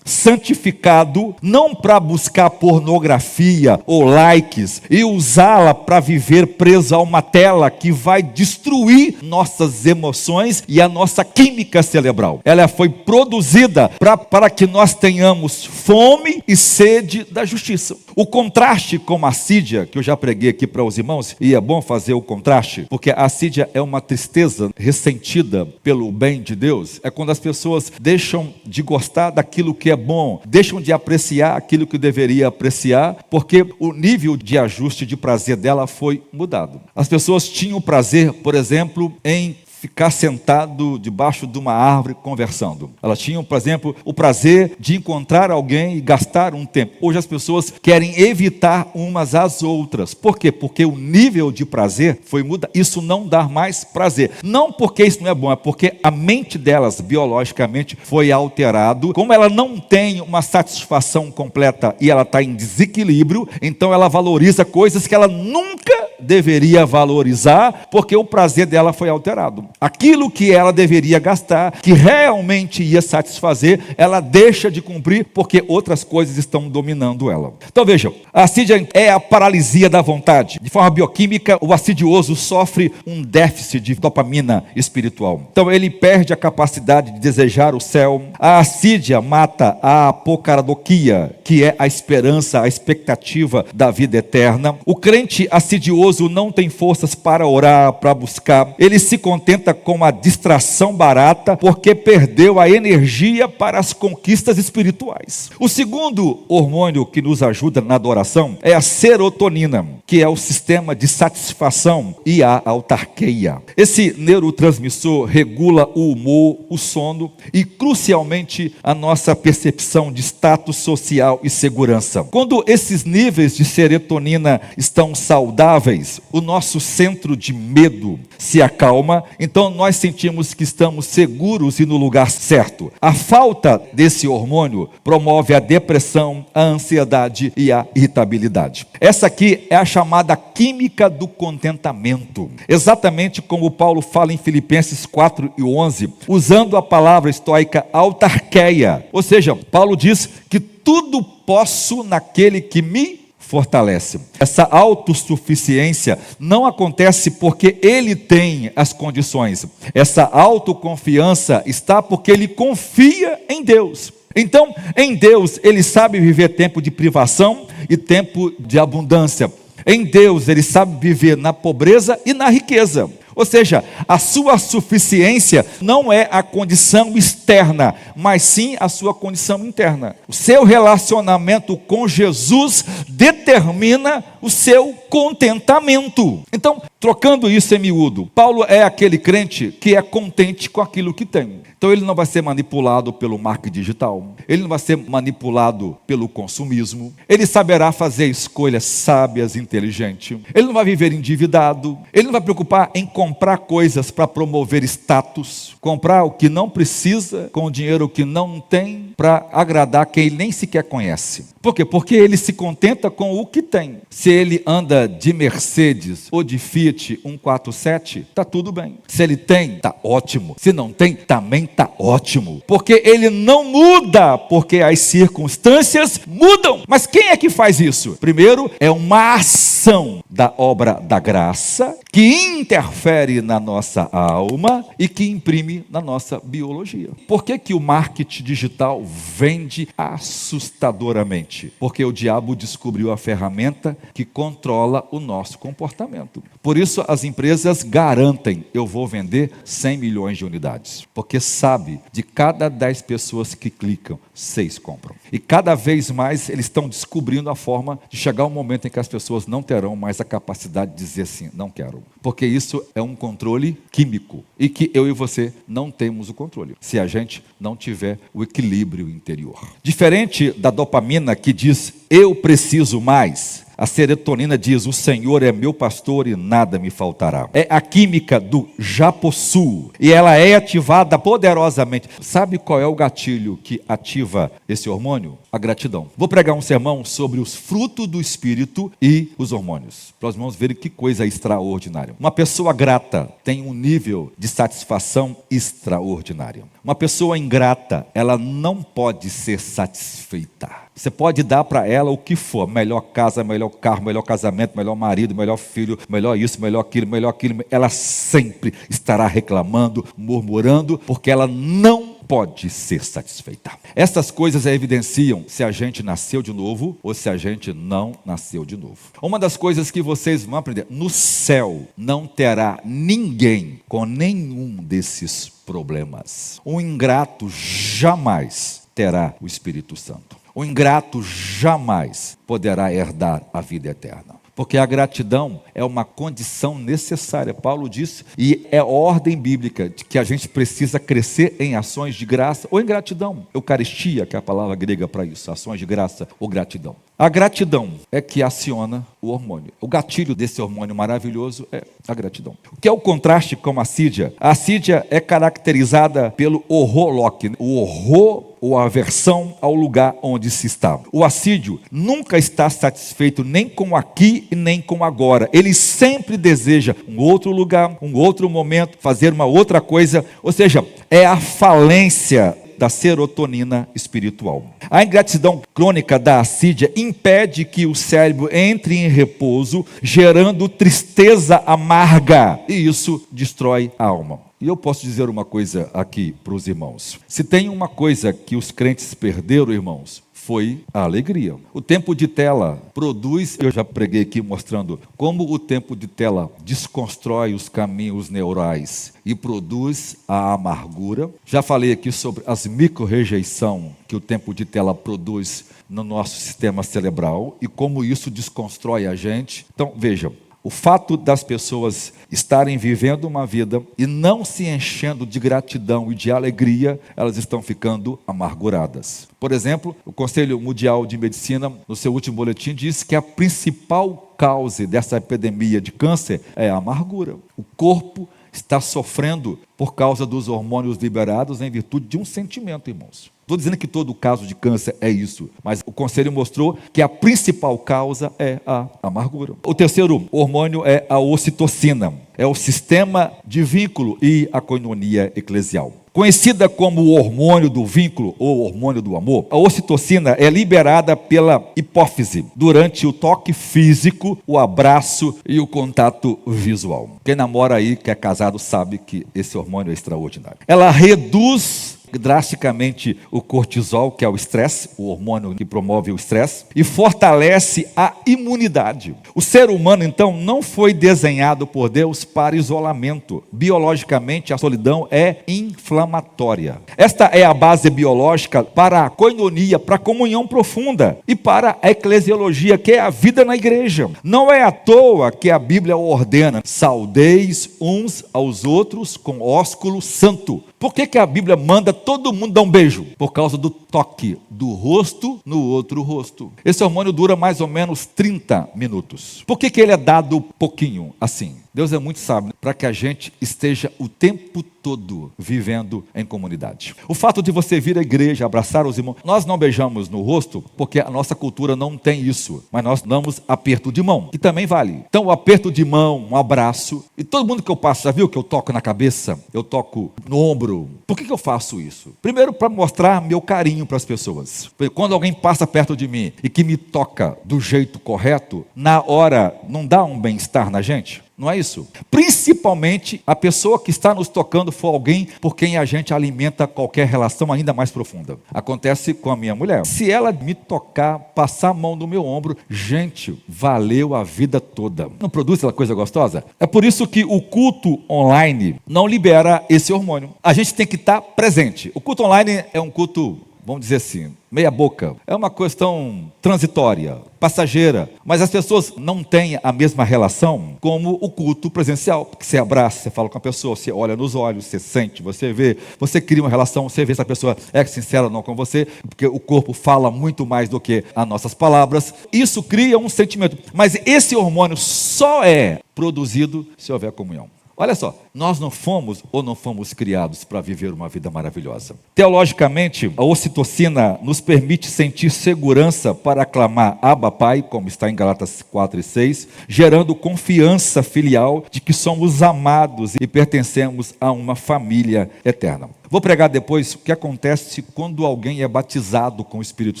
santificado, não para buscar pornografia ou likes e usá-la para viver preso a uma tela que vai destruir nossas emoções e a nossa química cerebral. Ela foi produzida para que nós tenhamos fome e sede da justiça. O contraste com a assídia, que eu já preguei aqui para os irmãos, e é bom fazer o contraste, porque a assídia é uma tristeza ressentida pelo bem de Deus. É quando as pessoas deixam de gostar daquilo que é bom, deixam de apreciar aquilo que deveria apreciar, porque o nível de ajuste de prazer dela foi mudado. As pessoas tinham prazer, por exemplo, em ficar sentado debaixo de uma árvore conversando. Elas tinham, por exemplo, o prazer de encontrar alguém e gastar um tempo. Hoje as pessoas querem evitar umas às outras. Por quê? Porque o nível de prazer foi mudado. Isso não dá mais prazer. Não porque isso não é bom, é porque a mente delas, biologicamente, foi alterado. Como ela não tem uma satisfação completa e ela está em desequilíbrio, então ela valoriza coisas que ela nunca deveria valorizar, porque o prazer dela foi alterado. Aquilo que ela deveria gastar, que realmente ia satisfazer, ela deixa de cumprir, porque outras coisas estão dominando ela. Então vejam, a assídia é a paralisia da vontade. De forma bioquímica, o assidioso sofre um déficit de dopamina espiritual. Então ele perde a capacidade de desejar o céu. A assídia mata a apocaradoquia, que é a esperança, a expectativa da vida eterna. O crente assidioso não tem forças para orar, para buscar. Ele se contenta com a distração barata, porque perdeu a energia para as conquistas espirituais. O segundo hormônio que nos ajuda na adoração é a serotonina, que é o sistema de satisfação e a autarquia. Esse neurotransmissor regula o humor, o sono e, crucialmente, a nossa percepção de status social e segurança. Quando esses níveis de serotonina estão saudáveis, o nosso centro de medo se acalma, então nós sentimos que estamos seguros e no lugar certo. A falta desse hormônio promove a depressão, a ansiedade e a irritabilidade. Essa aqui é a chamada química do contentamento. Exatamente como Paulo fala em Filipenses 4:11, usando a palavra estoica autarqueia. Ou seja, Paulo diz que tudo posso naquele que me fortalece. Essa autossuficiência não acontece porque ele tem as condições. Essa autoconfiança está porque ele confia em Deus. Então, em Deus, ele sabe viver tempo de privação e tempo de abundância. Em Deus, ele sabe viver na pobreza e na riqueza. Ou seja, a sua suficiência não é a condição externa, mas sim a sua condição interna. O seu relacionamento com Jesus determina o seu contentamento. Então, trocando isso em miúdo, Paulo é aquele crente que é contente com aquilo que tem. Então ele não vai ser manipulado pelo marketing digital, ele não vai ser manipulado pelo consumismo, ele saberá fazer escolhas sábias, inteligentes, ele não vai viver endividado, ele não vai preocupar em comprar coisas para promover status, comprar o que não precisa com o dinheiro que não tem para agradar quem ele nem sequer conhece. Por quê? Porque ele se contenta com o que tem. Se ele anda de Mercedes ou de Fiat 147, está tudo bem. Se ele tem, está ótimo. Se não tem, também está ótimo. Porque ele não muda, porque as circunstâncias mudam. Mas quem é que faz isso? Primeiro, é uma ação da obra da graça que interfere na nossa alma e que imprime na nossa biologia. Por que o marketing digital vende assustadoramente? Porque o diabo descobriu a ferramenta que controla o nosso comportamento. Por isso as empresas garantem, eu vou vender 100 milhões de unidades. Porque sabe, de cada 10 pessoas que clicam, 6 compram. E cada vez mais eles estão descobrindo a forma de chegar um momento em que as pessoas não terão mais a capacidade de dizer assim, não quero. Porque isso é um controle químico. E que eu e você não temos o controle, se a gente não tiver o equilíbrio interior. Diferente da dopamina que diz, eu preciso mais, a serotonina diz, o Senhor é meu pastor e nada me faltará. É a química do já possuo. E ela é ativada poderosamente. Sabe qual é o gatilho que ativa esse hormônio? A gratidão. Vou pregar um sermão sobre os frutos do Espírito e os hormônios. Para os irmãos verem que coisa extraordinária. Uma pessoa grata tem um nível de satisfação extraordinário. Uma pessoa ingrata, ela não pode ser satisfeita. Você pode dar para ela o que for, melhor casa, melhor carro, melhor casamento, melhor marido, melhor filho, melhor isso, melhor aquilo. Ela sempre estará reclamando, murmurando, porque ela não pode ser satisfeita. Essas coisas evidenciam se a gente nasceu de novo ou se a gente não nasceu de novo. Uma das coisas que vocês vão aprender: no céu não terá ninguém com nenhum desses problemas. O ingrato jamais terá o Espírito Santo. O ingrato jamais poderá herdar a vida eterna. Porque a gratidão é uma condição necessária. Paulo disse, e é ordem bíblica, de que a gente precisa crescer em ações de graça ou em gratidão. Eucaristia, que é a palavra grega para isso, ações de graça ou gratidão. A gratidão é que aciona o hormônio. O gatilho desse hormônio maravilhoso é a gratidão. O que é o contraste com a assídia? A assídia é caracterizada pelo horror-loque, o horror ou a aversão ao lugar onde se está. O assídio nunca está satisfeito nem com aqui e nem com agora. Ele sempre deseja um outro lugar, um outro momento, fazer uma outra coisa. Ou seja, é a falência da serotonina espiritual. A ingratidão crônica da assídia impede que o cérebro entre em repouso, gerando tristeza amarga, e isso destrói a alma. E eu posso dizer uma coisa aqui para os irmãos: se tem uma coisa que os crentes perderam, irmãos, foi a alegria. O tempo de tela produz, eu já preguei aqui mostrando como o tempo de tela desconstrói os caminhos neurais e produz a amargura. Já falei aqui sobre as micro-rejeição que o tempo de tela produz no nosso sistema cerebral e como isso desconstrói a gente. Então, vejam, o fato das pessoas estarem vivendo uma vida e não se enchendo de gratidão e de alegria, elas estão ficando amarguradas. Por exemplo, o Conselho Mundial de Medicina, no seu último boletim, diz que a principal causa dessa epidemia de câncer é a amargura. O corpo está sofrendo por causa dos hormônios liberados em virtude de um sentimento, irmãos. Estou dizendo que todo caso de câncer é isso, mas o conselho mostrou que a principal causa é a amargura. O terceiro hormônio é a ocitocina, é o sistema de vínculo e a koinonia eclesial. Conhecida como o hormônio do vínculo ou hormônio do amor, a ocitocina é liberada pela hipófise durante o toque físico, o abraço e o contato visual. Quem namora aí, que é casado, sabe que esse hormônio é extraordinário. Ela reduz drasticamente o cortisol, que é o estresse, o hormônio que promove o estresse, e fortalece a imunidade. O ser humano, então, não foi desenhado por Deus para isolamento. Biologicamente, a solidão é inflamatória. Esta é a base biológica para a koinonia, para a comunhão profunda, e para a eclesiologia, que é a vida na igreja. Não é à toa que a Bíblia ordena: saudeis uns aos outros com ósculo santo. Por que a Bíblia manda todo mundo dar um beijo? Por causa do toque do rosto no outro rosto. Esse hormônio dura mais ou menos 30 minutos. Por que ele é dado pouquinho assim? Deus é muito sábio para que a gente esteja o tempo todo vivendo em comunidade. O fato de você vir à igreja, abraçar os irmãos, nós não beijamos no rosto porque a nossa cultura não tem isso, mas nós damos aperto de mão, que também vale. Então o aperto de mão, um abraço, e todo mundo que eu passo, já viu que eu toco na cabeça, eu toco no ombro. Por que eu faço isso? Primeiro, para mostrar meu carinho para as pessoas. Porque quando alguém passa perto de mim e que me toca do jeito correto, na hora não dá um bem-estar na gente? Não é isso? Principalmente a pessoa que está nos tocando for alguém por quem a gente alimenta qualquer relação ainda mais profunda. Acontece com a minha mulher. Se ela me tocar, passar a mão no meu ombro, gente, valeu a vida toda. Não produz aquela coisa gostosa? É por isso que o culto online não libera esse hormônio. A gente tem que estar presente. O culto online é um culto, vamos dizer assim, meia boca. É uma questão transitória, passageira, mas as pessoas não têm a mesma relação como o culto presencial, porque você abraça, você fala com a pessoa, você olha nos olhos, você sente, você vê, você cria uma relação, você vê se a pessoa é sincera ou não com você, porque o corpo fala muito mais do que as nossas palavras. Isso cria um sentimento, mas esse hormônio só é produzido se houver comunhão. Olha só, nós não fomos ou não fomos criados para viver uma vida maravilhosa. Teologicamente, a ocitocina nos permite sentir segurança para clamar Abba Pai, como está em Gálatas 4 e 6, gerando confiança filial de que somos amados e pertencemos a uma família eterna. Vou pregar depois o que acontece quando alguém é batizado com o Espírito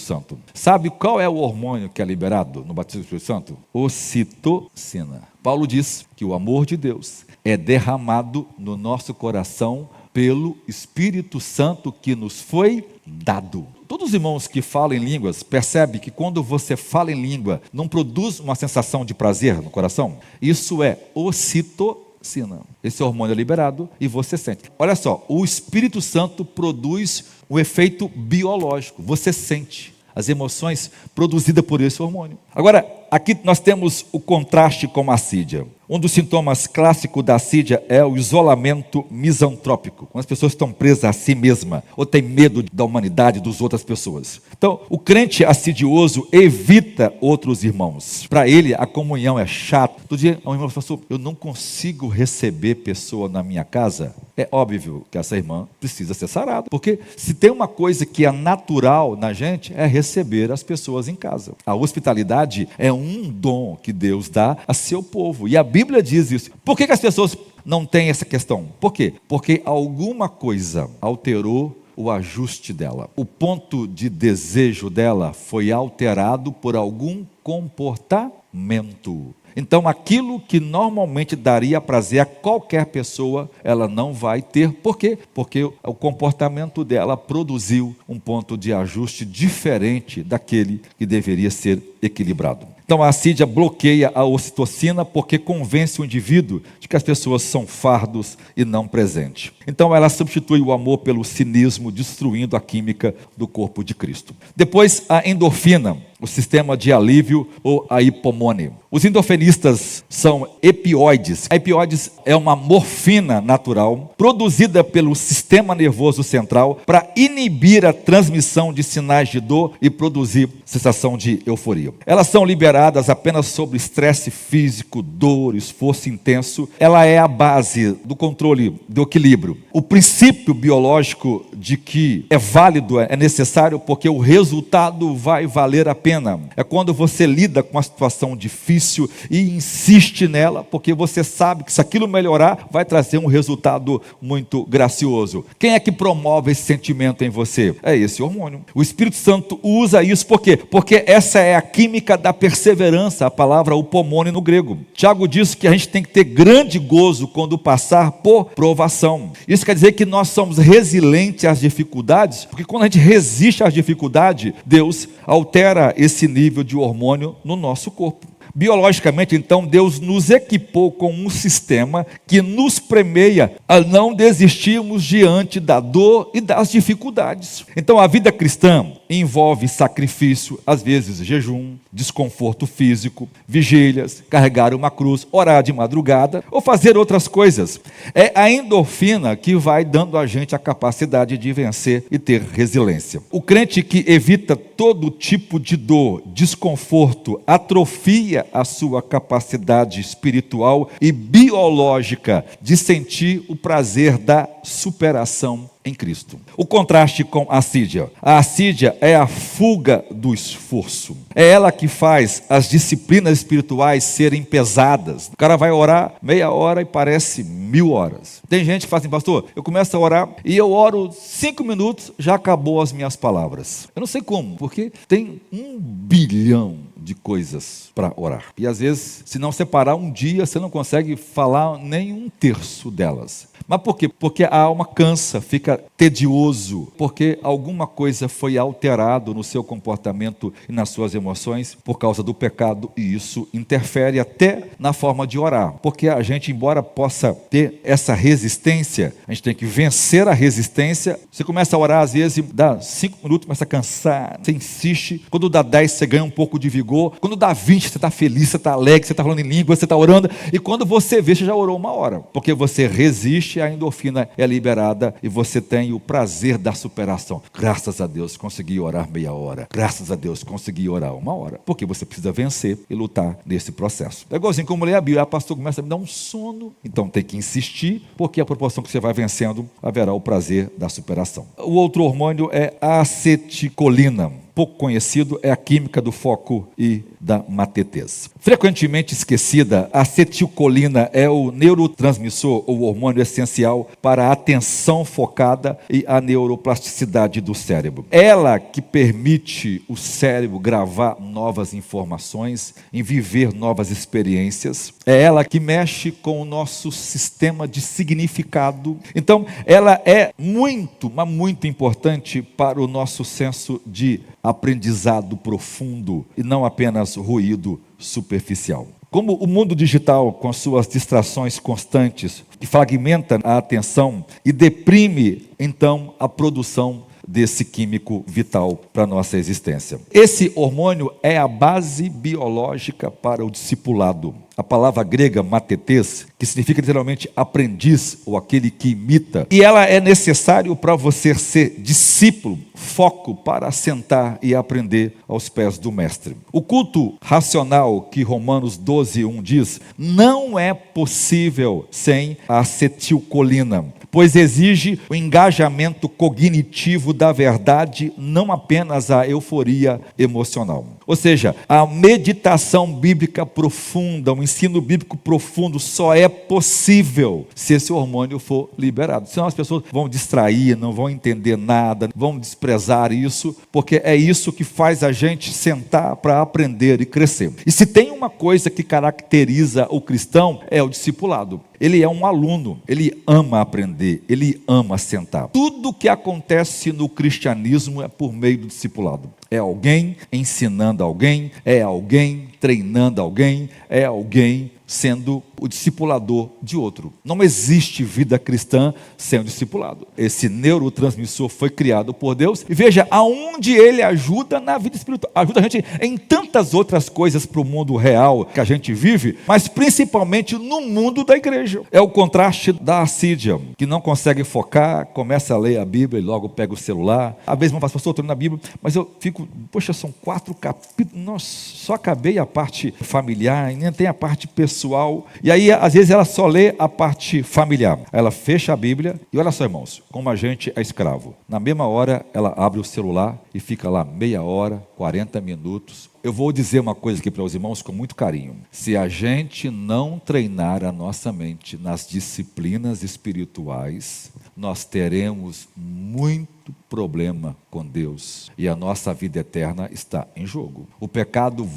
Santo. Sabe qual é o hormônio que é liberado no batismo do Espírito Santo? Ocitocina. Paulo diz que o amor de Deus é derramado no nosso coração pelo Espírito Santo que nos foi dado. Todos os irmãos que falam em línguas percebem que quando você fala em língua, não produz uma sensação de prazer no coração? Isso é ocitocina. Esse hormônio é liberado e você sente. Olha só, o Espírito Santo produz um efeito biológico. Você sente as emoções produzidas por esse hormônio. Agora, aqui nós temos o contraste com a assídia. Um dos sintomas clássicos da assídia é o isolamento misantrópico, quando as pessoas estão presas a si mesma ou têm medo da humanidade das outras pessoas. Então, o crente assidioso evita outros irmãos. Para ele, a comunhão é chata. Todo dia, um irmão falou: eu não consigo receber pessoa na minha casa. É óbvio que essa irmã precisa ser sarada, porque se tem uma coisa que é natural na gente, é receber as pessoas em casa. A hospitalidade é um dom que Deus dá a seu povo, e a Bíblia diz isso. Por que as pessoas não têm essa questão? Por quê? Porque alguma coisa alterou o ajuste dela. O ponto de desejo dela foi alterado por algum comportamento. Então, aquilo que normalmente daria prazer a qualquer pessoa, ela não vai ter. Por quê? Porque o comportamento dela produziu um ponto de ajuste diferente daquele que deveria ser equilibrado. Então, a assídia bloqueia a ocitocina porque convence o indivíduo de que as pessoas são fardos e não presentes. Então, ela substitui o amor pelo cinismo, destruindo a química do corpo de Cristo. Depois, a endorfina, o sistema de alívio ou a hipomone. Os endorfinistas são opioides. A opioides é uma morfina natural produzida pelo sistema nervoso central para inibir a transmissão de sinais de dor e produzir sensação de euforia. Elas são liberadas apenas sob estresse físico, dor, esforço intenso. Ela é a base do controle do equilíbrio. O princípio biológico de que é válido, é necessário, porque o resultado vai valer a pena. É quando você lida com uma situação difícil e insiste nela, porque você sabe que se aquilo melhorar, vai trazer um resultado muito gracioso. Quem é que promove esse sentimento em você? É esse hormônio. O Espírito Santo usa isso por quê? Porque essa é a química da perseverança, a palavra upomone no grego. Tiago diz que a gente tem que ter grande gozo quando passar por provação. Isso quer dizer que nós somos resilientes às dificuldades, porque quando a gente resiste às dificuldades, Deus altera esse nível de hormônio no nosso corpo. Biologicamente, então, Deus nos equipou com um sistema que nos premia a não desistirmos diante da dor e das dificuldades. Então, a vida cristã envolve sacrifício, às vezes jejum, desconforto físico, vigílias, carregar uma cruz, orar de madrugada ou fazer outras coisas. É a endorfina que vai dando a gente a capacidade de vencer e ter resiliência. O crente que evita todo tipo de dor, desconforto, atrofia a sua capacidade espiritual e biológica de sentir o prazer da superação em Cristo. O contraste com a assídia. A assídia é a fuga do esforço. É ela que faz as disciplinas espirituais serem pesadas. O cara vai orar meia hora e parece 1000 horas. Tem gente que fala assim: pastor, eu começo a orar e eu oro 5 minutos, já acabou as minhas palavras. Eu não sei como, porque tem 1 bilhão de coisas para orar. E às vezes, se não separar um dia, você não consegue falar nem 1/3 delas. Mas por quê? Porque a alma cansa, fica tedioso, porque alguma coisa foi alterado no seu comportamento e nas suas emoções por causa do pecado, e isso interfere até na forma de orar. Porque a gente, embora possa ter essa resistência, a gente tem que vencer a resistência. Você começa a orar, às vezes, dá 5 minutos, começa a cansar, você insiste. Quando dá 10, você ganha um pouco de vigor. Quando dá 20, você está feliz, você está alegre, você está falando em língua, você está orando. E quando você vê, você já orou 1 hora. Porque você resiste, a endorfina é liberada e você tem o prazer da superação. Graças a Deus, consegui orar meia hora. Graças a Deus, consegui orar 1 hora. Porque você precisa vencer e lutar nesse processo. É igualzinho como ler a Bíblia. A pastor começa a me dar um sono. Então tem que insistir, porque a proporção que você vai vencendo, haverá o prazer da superação. O outro hormônio é a acetilcolina. pouco conhecido é a química do foco e da matetez. Frequentemente esquecida, a acetilcolina é o neurotransmissor ou hormônio essencial para a atenção focada e a neuroplasticidade do cérebro. Ela que permite o cérebro gravar novas informações, em viver novas experiências. É ela que mexe com o nosso sistema de significado. Então, ela é muito, mas muito importante para o nosso senso de aprendizado profundo e não apenas ruído superficial. Como o mundo digital, com suas distrações constantes, que fragmenta a atenção e deprime, então, a produção desse químico vital para a nossa existência. Esse hormônio é a base biológica para o discipulado. A palavra grega matetês, que significa literalmente aprendiz ou aquele que imita, e ela é necessário para você ser discípulo, foco para sentar e aprender aos pés do mestre. O culto racional que Romanos 12:1 diz, não é possível sem a acetilcolina, pois exige o engajamento cognitivo da verdade, não apenas a euforia emocional. Ou seja, a meditação bíblica profunda, o ensino bíblico profundo só é possível se esse hormônio for liberado. Senão as pessoas vão distrair, não vão entender nada, vão desprezar isso, porque é isso que faz a gente sentar para aprender e crescer. E se tem uma coisa que caracteriza o cristão, é o discipulado. Ele é um aluno, ele ama aprender, ele ama sentar. Tudo que acontece no cristianismo é por meio do discipulado. É alguém ensinando alguém, é alguém treinando alguém, é alguém sendo o discipulador de outro. Não existe vida cristã sem o discipulado. Esse neurotransmissor foi criado por Deus e veja aonde ele ajuda na vida espiritual. Ajuda a gente em tantas outras coisas para o mundo real que a gente vive, mas principalmente no mundo da igreja. É o contraste da assídia, que não consegue focar, começa a ler a Bíblia e logo pega o celular. Às vezes não faz, pastor, eu estou lendo a Bíblia, mas eu fico, poxa, são 4 capítulos, nossa, só acabei a parte familiar, nem tem a parte pessoal. E aí, às vezes, ela só lê a parte familiar. Ela fecha a Bíblia e olha só, irmãos, como a gente é escravo. Na mesma hora, ela abre o celular e fica lá meia hora, 40 minutos. Eu vou dizer uma coisa aqui para os irmãos com muito carinho. Se a gente não treinar a nossa mente nas disciplinas espirituais, nós teremos muito problema com Deus. E a nossa vida eterna está em jogo. O pecado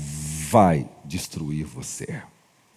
vai destruir você.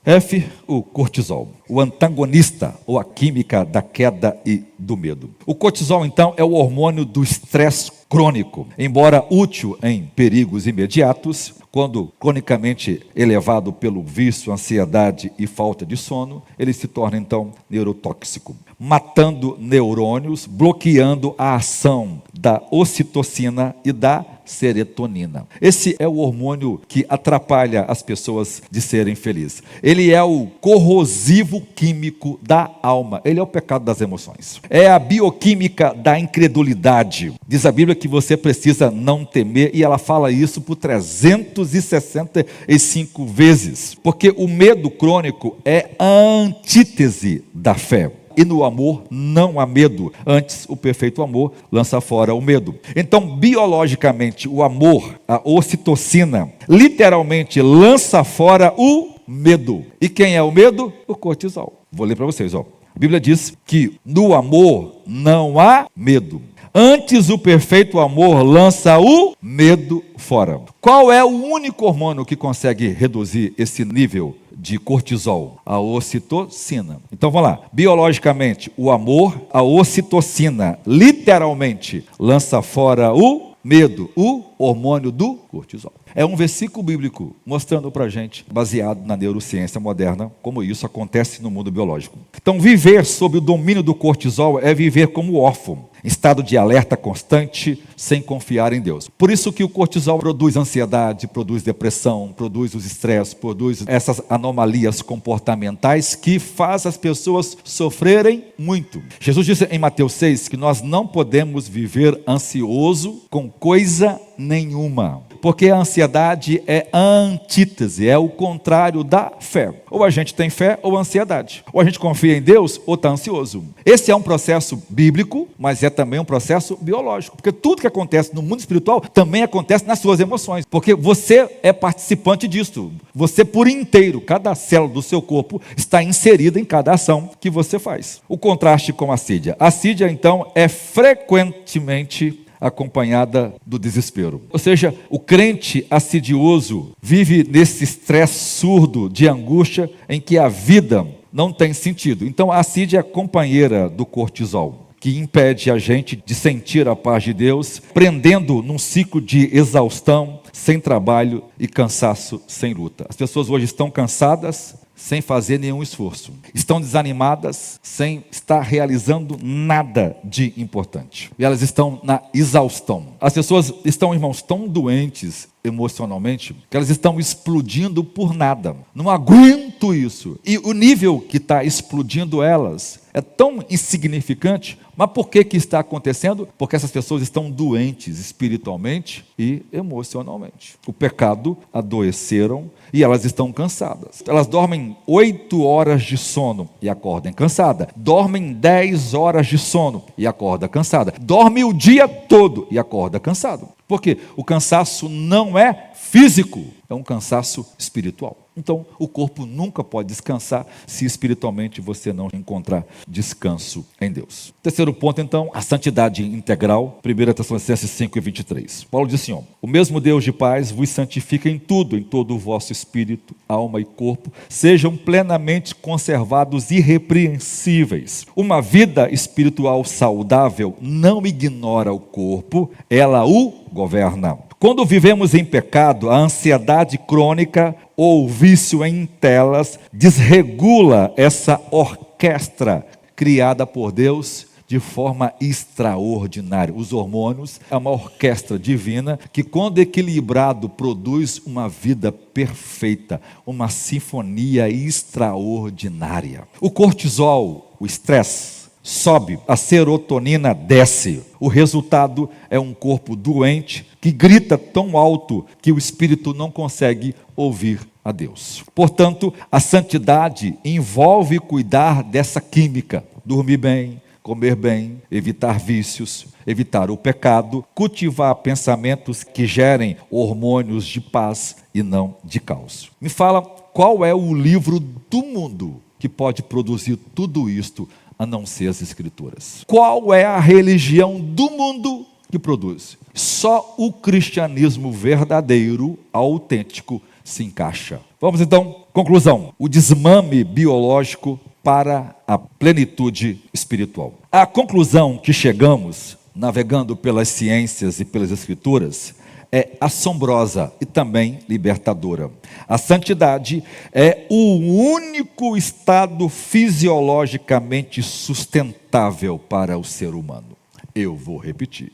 F, o cortisol, o antagonista ou a química da queda e do medo. O cortisol, então, é o hormônio do estresse crônico. Embora útil em perigos imediatos, quando cronicamente elevado pelo vício, ansiedade e falta de sono, ele se torna, então, neurotóxico, matando neurônios, bloqueando a ação da ocitocina e da serotonina. Esse é o hormônio que atrapalha as pessoas de serem felizes. Ele é o corrosivo químico da alma. Ele é o pecado das emoções. É a bioquímica da incredulidade. Diz a Bíblia que você precisa não temer, e ela fala isso por 365 vezes. Porque o medo crônico é a antítese da fé. E no amor não há medo. Antes, o perfeito amor lança fora o medo. Então, biologicamente, o amor, a ocitocina, literalmente lança fora o medo. E quem é o medo? O cortisol. Vou ler para vocês. A Bíblia diz que no amor não há medo. Antes, o perfeito amor lança o medo fora. Qual é o único hormônio que consegue reduzir esse nível de cortisol? A ocitocina. Então vamos lá. Biologicamente, o amor, a ocitocina, literalmente lança fora o medo, o hormônio do cortisol. É um versículo bíblico mostrando para a gente, baseado na neurociência moderna, como isso acontece no mundo biológico. Então, viver sob o domínio do cortisol é viver como órfão, em estado de alerta constante, sem confiar em Deus. Por isso que o cortisol produz ansiedade, produz depressão, produz os estresses, produz essas anomalias comportamentais que faz as pessoas sofrerem muito. Jesus disse em Mateus 6 que nós não podemos viver ansioso com coisa nenhuma. Porque a ansiedade é a antítese, é o contrário da fé. Ou a gente tem fé ou ansiedade. Ou a gente confia em Deus ou está ansioso. Esse é um processo bíblico, mas é também um processo biológico. Porque tudo que acontece no mundo espiritual também acontece nas suas emoções. Porque você é participante disso. Você por inteiro, cada célula do seu corpo está inserida em cada ação que você faz. O contraste com a assídia. A assídia, então, é frequentemente acompanhada do desespero. Ou seja, o crente assidioso vive nesse estresse surdo de angústia em que a vida não tem sentido. Então, a assídia é companheira do cortisol, que impede a gente de sentir a paz de Deus, prendendo num ciclo de exaustão, sem trabalho e cansaço sem luta. As pessoas hoje estão cansadas, sem fazer nenhum esforço. Estão desanimadas, sem estar realizando nada de importante. E elas estão na exaustão. As pessoas estão, irmãos, tão doentes emocionalmente, que elas estão explodindo por nada. Não aguento isso. E o nível que está explodindo elas é tão insignificante, mas por que está acontecendo? Porque essas pessoas estão doentes espiritualmente e emocionalmente. O pecado adoeceram e elas estão cansadas. Elas dormem 8 horas de sono e acordam cansadas. Dormem 10 horas de sono e acordam cansadas. Dorme o dia todo e acorda cansado. Porque o cansaço não é físico, é um cansaço espiritual. Então, o corpo nunca pode descansar se espiritualmente você não encontrar descanso em Deus. Terceiro ponto, então, a santidade integral. 1 Tessalonicenses 5:23. Paulo diz assim, o mesmo Deus de paz vos santifica em todo o vosso espírito, alma e corpo, sejam plenamente conservados irrepreensíveis. Uma vida espiritual saudável não ignora o corpo, ela o governa. Quando vivemos em pecado, a ansiedade crônica ou o vício em telas desregula essa orquestra criada por Deus de forma extraordinária. Os hormônios é uma orquestra divina que, quando equilibrado, produz uma vida perfeita, uma sinfonia extraordinária. O cortisol, o estresse, sobe, a serotonina desce. O resultado é um corpo doente que grita tão alto que o espírito não consegue ouvir a Deus. Portanto, a santidade envolve cuidar dessa química, dormir bem, comer bem, evitar vícios, evitar o pecado, cultivar pensamentos que gerem hormônios de paz e não de caos. Me fala, qual é o livro do mundo que pode produzir tudo isto a não ser as Escrituras? Qual é a religião do mundo que produz? Só o cristianismo verdadeiro, autêntico, se encaixa. Vamos então, conclusão. O desmame biológico para a plenitude espiritual. A conclusão que chegamos, navegando pelas ciências e pelas Escrituras, é assombrosa e também libertadora. A santidade é o único estado fisiologicamente sustentável para o ser humano. Eu vou repetir.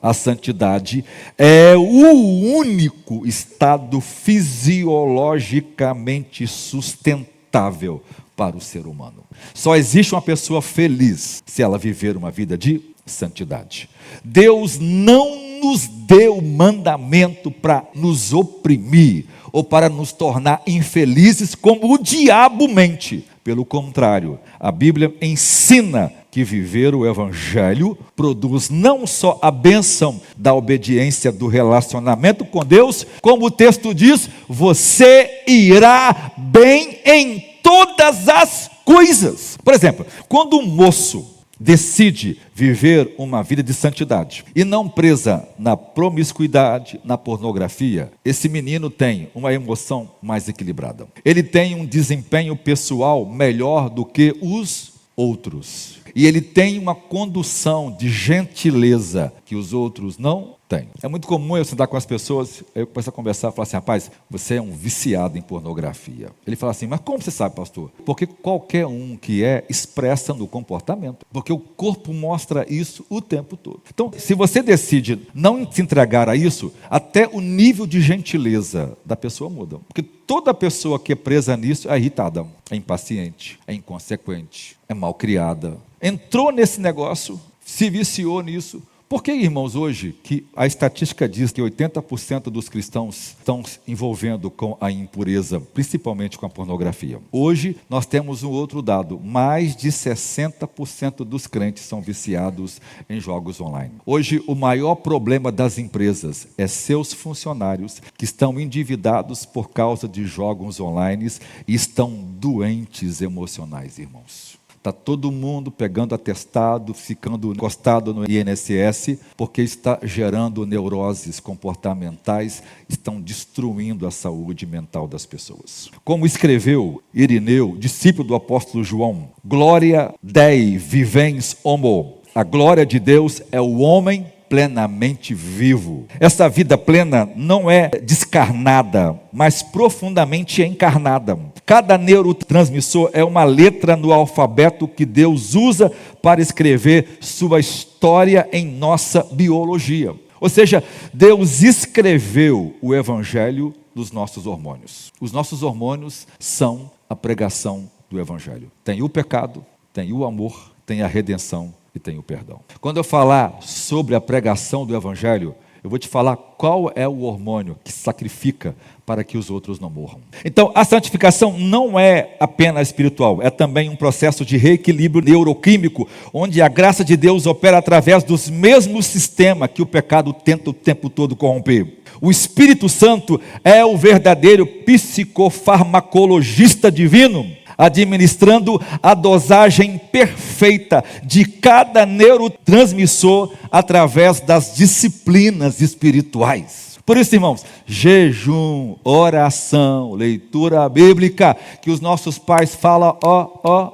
A santidade é o único estado fisiologicamente sustentável para o ser humano. Só existe uma pessoa feliz se ela viver uma vida de santidade. Deus não nos deu mandamento para nos oprimir ou para nos tornar infelizes como o diabo mente. Pelo contrário, a Bíblia ensina que viver o Evangelho produz não só a bênção da obediência do relacionamento com Deus, como o texto diz, você irá bem em todas as coisas. Por exemplo, quando um moço decide viver uma vida de santidade e não presa na promiscuidade, na pornografia, esse menino tem uma emoção mais equilibrada. Ele tem um desempenho pessoal melhor do que os outros. E ele tem uma condução de gentileza que os outros não têm. É muito comum eu sentar com as pessoas, eu começo a conversar e falar assim, rapaz, você é um viciado em pornografia. Ele fala assim, mas como você sabe, pastor? Porque qualquer um que expressa no comportamento. Porque o corpo mostra isso o tempo todo. Então, se você decide não se entregar a isso, até o nível de gentileza da pessoa muda. Porque toda pessoa que é presa nisso é irritada, é impaciente, é inconsequente, é mal criada. Entrou nesse negócio, se viciou nisso. Por que, irmãos, hoje que a estatística diz que 80% dos cristãos estão se envolvendo com a impureza, principalmente com a pornografia? Hoje nós temos um outro dado: mais de 60% dos crentes são viciados em jogos online. Hoje o maior problema das empresas é seus funcionários que estão endividados por causa de jogos online e estão doentes emocionais, irmãos. Está todo mundo pegando atestado, ficando encostado no INSS, porque está gerando neuroses comportamentais, estão destruindo a saúde mental das pessoas. Como escreveu Irineu, discípulo do apóstolo João: Glória Dei vivens homo. A glória de Deus é o homem plenamente vivo. Essa vida plena não é descarnada, mas profundamente encarnada. Cada neurotransmissor é uma letra no alfabeto que Deus usa para escrever sua história em nossa biologia. Ou seja, Deus escreveu o evangelho dos nossos hormônios. Os nossos hormônios são a pregação do evangelho. Tem o pecado, tem o amor, tem a redenção e tem o perdão. Quando eu falar sobre a pregação do evangelho, eu vou te falar qual é o hormônio que sacrifica para que os outros não morram. Então, a santificação não é apenas espiritual, é também um processo de reequilíbrio neuroquímico, onde a graça de Deus opera através dos mesmos sistemas que o pecado tenta o tempo todo corromper. O Espírito Santo é o verdadeiro psicofarmacologista divino, administrando a dosagem perfeita de cada neurotransmissor através das disciplinas espirituais. Por isso, irmãos, jejum, oração, leitura bíblica, que os nossos pais falam: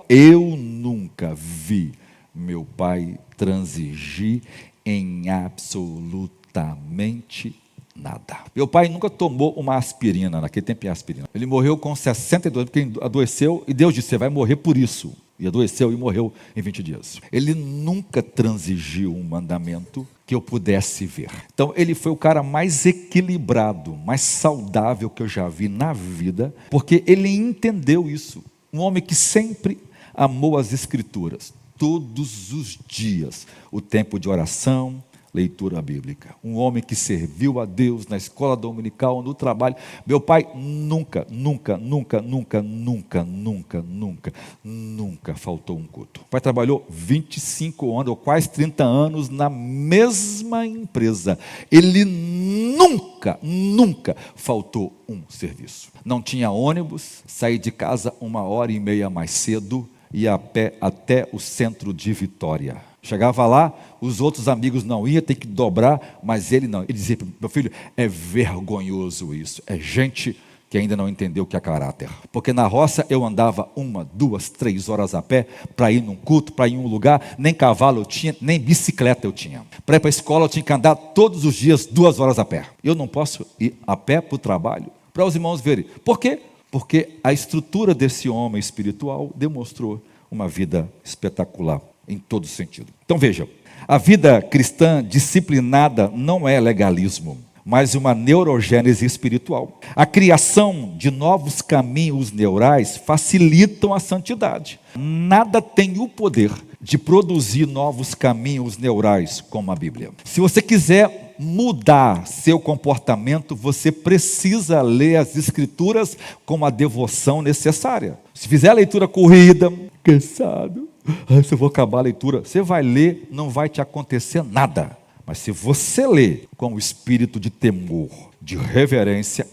eu nunca vi meu pai transigir em absolutamente nada. Meu pai nunca tomou uma aspirina, naquele tempo tinha aspirina. Ele morreu com 62, porque adoeceu, e Deus disse: você vai morrer por isso. E adoeceu e morreu em 20 dias. Ele nunca transigiu um mandamento que eu pudesse ver. Então ele foi o cara mais equilibrado, mais saudável que eu já vi na vida, porque ele entendeu isso. Um homem que sempre amou as Escrituras, todos os dias, o tempo de oração, leitura bíblica. Um homem que serviu a Deus na escola dominical, no trabalho. Meu pai nunca faltou um culto. O pai trabalhou 25 anos, ou quase 30 anos, na mesma empresa. Ele nunca faltou um serviço. Não tinha ônibus, saí de casa 1h30 mais cedo, ia a pé até o centro de Vitória. Chegava lá, os outros amigos não iam, tem que dobrar, mas ele não. Ele dizia: meu filho, é vergonhoso isso. É gente que ainda não entendeu o que é caráter. Porque na roça eu andava 1, 2, 3 horas a pé para ir num culto, para ir em um lugar. Nem cavalo eu tinha, nem bicicleta eu tinha. Para ir para a escola eu tinha que andar todos os dias 2 horas a pé. Eu não posso ir a pé para o trabalho, para os irmãos verem. Por quê? Porque a estrutura desse homem espiritual demonstrou uma vida espetacular em todo sentido. Então veja, a vida cristã disciplinada não é legalismo, mas uma neurogênese espiritual. A criação de novos caminhos neurais facilitam a santidade. Nada tem o poder de produzir novos caminhos neurais como a Bíblia. Se você quiser mudar seu comportamento, você precisa ler as Escrituras com a devoção necessária. Se fizer a leitura corrida, cansado, se eu vou acabar a leitura, você vai ler, não vai te acontecer nada. Mas se você ler com o espírito de temor, de reverência,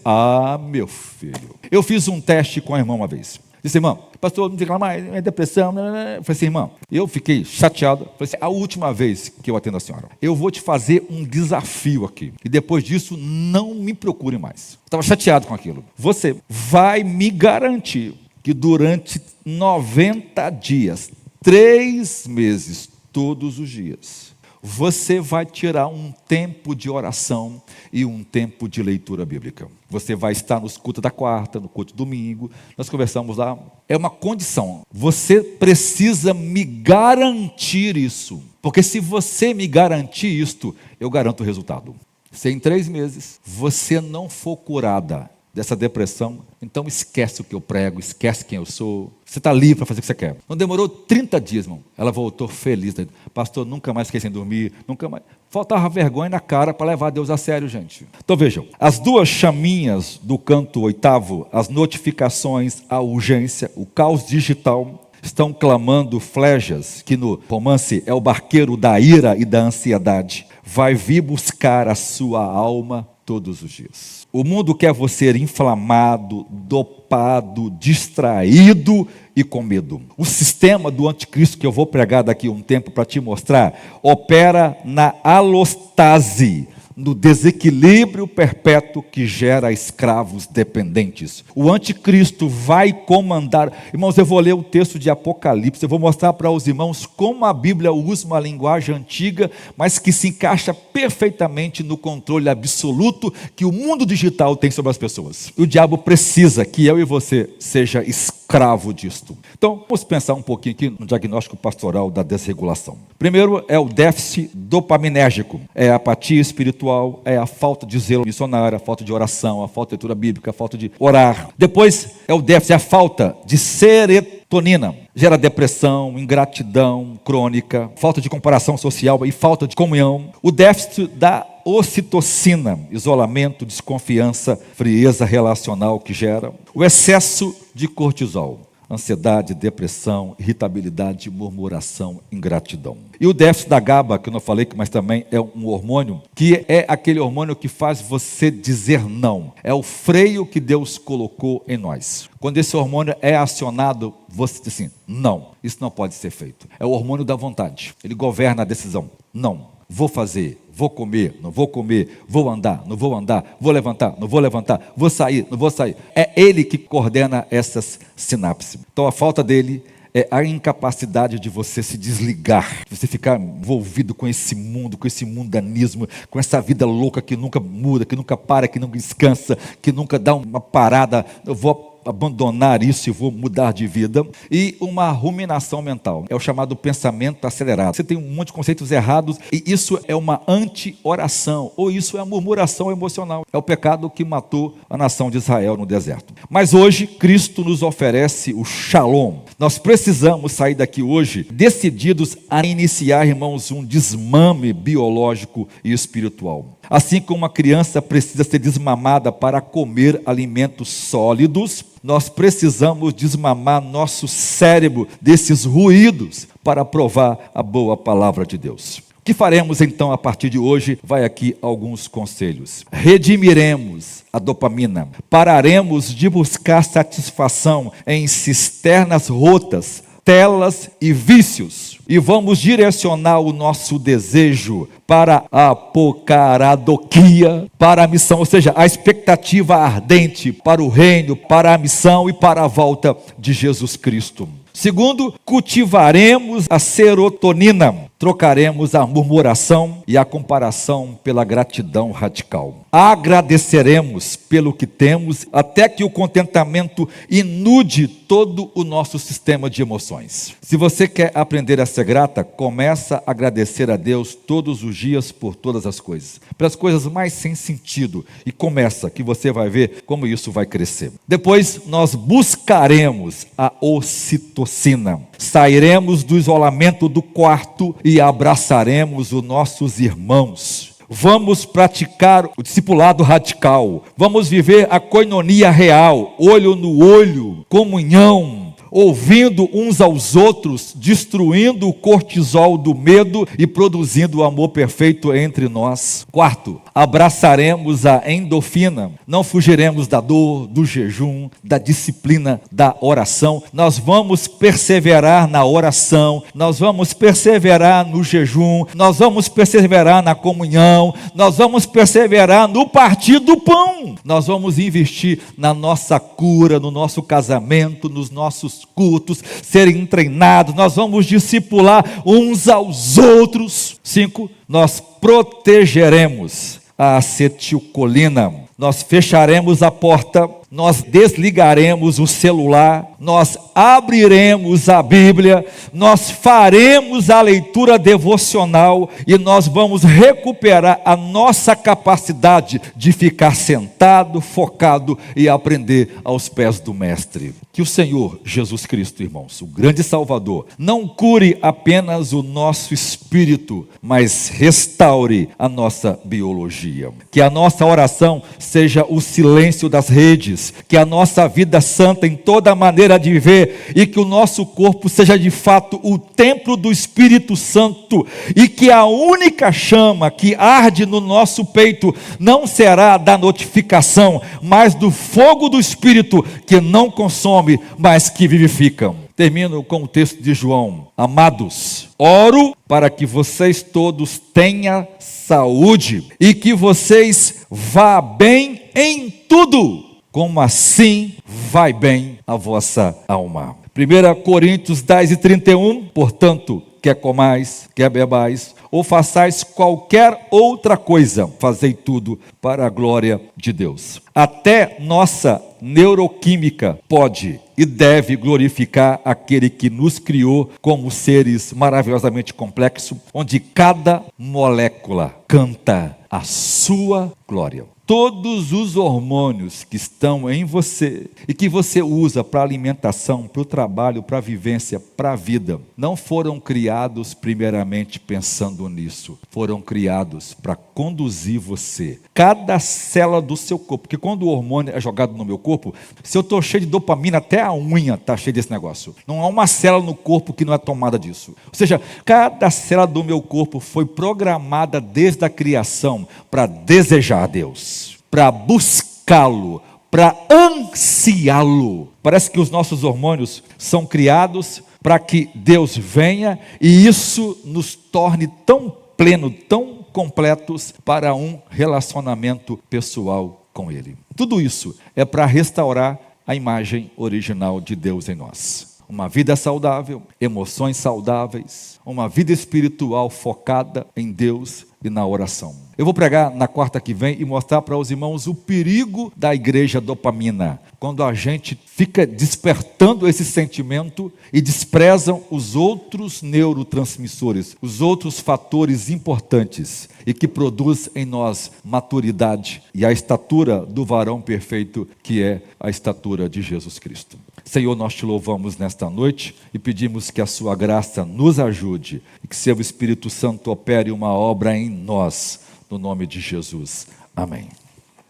meu filho. Eu fiz um teste com a irmã uma vez. Disse: irmão, pastor, não fica mais, é depressão. Eu falei assim: irmão, eu fiquei chateado. Falei assim: a última vez que eu atendo a senhora, eu vou te fazer um desafio aqui. E depois disso, não me procure mais. Estava chateado com aquilo. Você vai me garantir que durante 90 dias, 3 meses, todos os dias, você vai tirar um tempo de oração e um tempo de leitura bíblica. Você vai estar nos cultos da quarta, no culto do domingo, nós conversamos lá. É uma condição, você precisa me garantir isso, porque se você me garantir isto, eu garanto o resultado. Se em 3 meses você não for curada dessa depressão, então esquece o que eu prego, esquece quem eu sou. Você está livre para fazer o que você quer. Não demorou 30 dias, irmão. Ela voltou feliz. Pastor, nunca mais fiquei sem dormir, nunca mais. Faltava vergonha na cara para levar Deus a sério, gente. Então vejam, as duas chaminhas do canto oitavo, as notificações, a urgência, o caos digital, estão clamando flejas, que no romance é o barqueiro da ira e da ansiedade. Vai vir buscar a sua alma todos os dias. O mundo quer você inflamado, dopado, distraído e com medo. O sistema do anticristo, que eu vou pregar daqui a um tempo para te mostrar, opera na alostase, no desequilíbrio perpétuo que gera escravos dependentes. O anticristo vai comandar. Irmãos, eu vou ler o texto de Apocalipse, eu vou mostrar para os irmãos como a Bíblia usa uma linguagem antiga, mas que se encaixa perfeitamente no controle absoluto que o mundo digital tem sobre as pessoas. E o diabo precisa que eu e você seja escravo disto. Então, vamos pensar um pouquinho aqui no diagnóstico pastoral da desregulação. Primeiro é o déficit dopaminérgico, é a apatia espiritual, é a falta de zelo missionário, a falta de oração, a falta de leitura bíblica, a falta de orar. Depois é o déficit, é a falta de serotonina. Gera depressão, ingratidão crônica, falta de comparação social e falta de comunhão. O déficit da ocitocina, isolamento, desconfiança, frieza relacional que gera. O excesso de cortisol. Ansiedade, depressão, irritabilidade, murmuração, ingratidão. E o déficit da GABA, que eu não falei, mas também é um hormônio, que é aquele hormônio que faz você dizer não. É o freio que Deus colocou em nós. Quando esse hormônio é acionado, você diz assim, não, isso não pode ser feito. É o hormônio da vontade. Ele governa a decisão. Não, vou fazer. Vou comer, não vou comer, vou andar, não vou andar, vou levantar, não vou levantar, vou sair, não vou sair. É ele que coordena essas sinapses. Então a falta dele é a incapacidade de você se desligar, de você ficar envolvido com esse mundo, com esse mundanismo, com essa vida louca que nunca muda, que nunca para, que nunca descansa, que nunca dá uma parada. Eu vou abandonar isso e vou mudar de vida. E uma ruminação mental, é o chamado pensamento acelerado. Você tem um monte de conceitos errados e isso é uma anti-oração, ou isso é a murmuração emocional. É o pecado que matou a nação de Israel no deserto. Mas hoje Cristo nos oferece o Shalom. Nós precisamos sair daqui hoje decididos a iniciar, irmãos, um desmame biológico e espiritual. Assim como uma criança precisa ser desmamada para comer alimentos sólidos, nós precisamos desmamar nosso cérebro desses ruídos para provar a boa palavra de Deus. O que faremos então a partir de hoje? Vai aqui alguns conselhos. Redimiremos a dopamina, pararemos de buscar satisfação em cisternas rotas, telas e vícios, e vamos direcionar o nosso desejo para a apocaradoquia, para a missão, ou seja, a expectativa ardente para o reino, para a missão e para a volta de Jesus Cristo. Segundo, cultivaremos a serotonina, trocaremos a murmuração e a comparação pela gratidão radical. Agradeceremos pelo que temos, até que o contentamento inude todo o nosso sistema de emoções. Se você quer aprender a ser grata, começa a agradecer a Deus todos os dias por todas as coisas, pelas coisas mais sem sentido, e começa, que você vai ver como isso vai crescer. Depois nós buscaremos a ocitocina, sairemos do isolamento do quarto e abraçaremos os nossos irmãos. Vamos praticar o discipulado radical, vamos viver a koinonia real, olho no olho, comunhão, ouvindo uns aos outros, destruindo o cortisol do medo e produzindo o amor perfeito entre nós. Quarto, abraçaremos a endorfina, não fugiremos da dor, do jejum, da disciplina, da oração. Nós vamos perseverar na oração, nós vamos perseverar no jejum, nós vamos perseverar na comunhão, nós vamos perseverar no partir do pão, nós vamos investir na nossa cura, no nosso casamento, nos nossos cultos, serem treinados, nós vamos discipular uns aos outros. 5, nós protegeremos a acetilcolina, nós fecharemos a porta nós desligaremos o celular, nós abriremos a Bíblia, nós faremos a leitura devocional e nós vamos recuperar a nossa capacidade de ficar sentado, focado e aprender aos pés do Mestre. Que o Senhor Jesus Cristo, irmãos, o grande Salvador, não cure apenas o nosso espírito, mas restaure a nossa biologia. Que a nossa oração seja o silêncio das redes, que a nossa vida santa em toda maneira de viver e que o nosso corpo seja de fato o templo do Espírito Santo e que a única chama que arde no nosso peito não será da notificação, mas do fogo do Espírito que não consome, mas que vivifica. Termino com o texto de João. Amados, oro para que vocês todos tenham saúde e que vocês vá bem em tudo, como assim vai bem a vossa alma. 1 Coríntios 10:31, portanto, quer comais, quer bebais, ou façais qualquer outra coisa, fazei tudo para a glória de Deus. Até nossa neuroquímica pode e deve glorificar aquele que nos criou como seres maravilhosamente complexos, onde cada molécula canta a sua glória. Todos os hormônios que estão em você e que você usa para a alimentação, para o trabalho, para a vivência, para a vida, não foram criados primeiramente pensando nisso. Foram criados para conduzir você. Cada célula do seu corpo, porque quando o hormônio é jogado no meu corpo, se eu estou cheio de dopamina, até a unha está cheia desse negócio. Não há uma célula no corpo que não é tomada disso. Ou seja, cada célula do meu corpo foi programada desde a criação para desejar a Deus, para buscá-lo, para ansiá-lo. Parece que os nossos hormônios são criados para que Deus venha e isso nos torne tão pleno, tão completos para um relacionamento pessoal com Ele. Tudo isso é para restaurar a imagem original de Deus em nós. Uma vida saudável, emoções saudáveis, uma vida espiritual focada em Deus e na oração. Eu vou pregar na quarta que vem e mostrar para os irmãos o perigo da igreja dopamina. Quando a gente fica despertando esse sentimento e desprezam os outros neurotransmissores, os outros fatores importantes e que produz em nós maturidade e a estatura do varão perfeito, que é a estatura de Jesus Cristo. Senhor, nós te louvamos nesta noite e pedimos que a sua graça nos ajude e que seu Espírito Santo opere uma obra em nós, no nome de Jesus. Amém.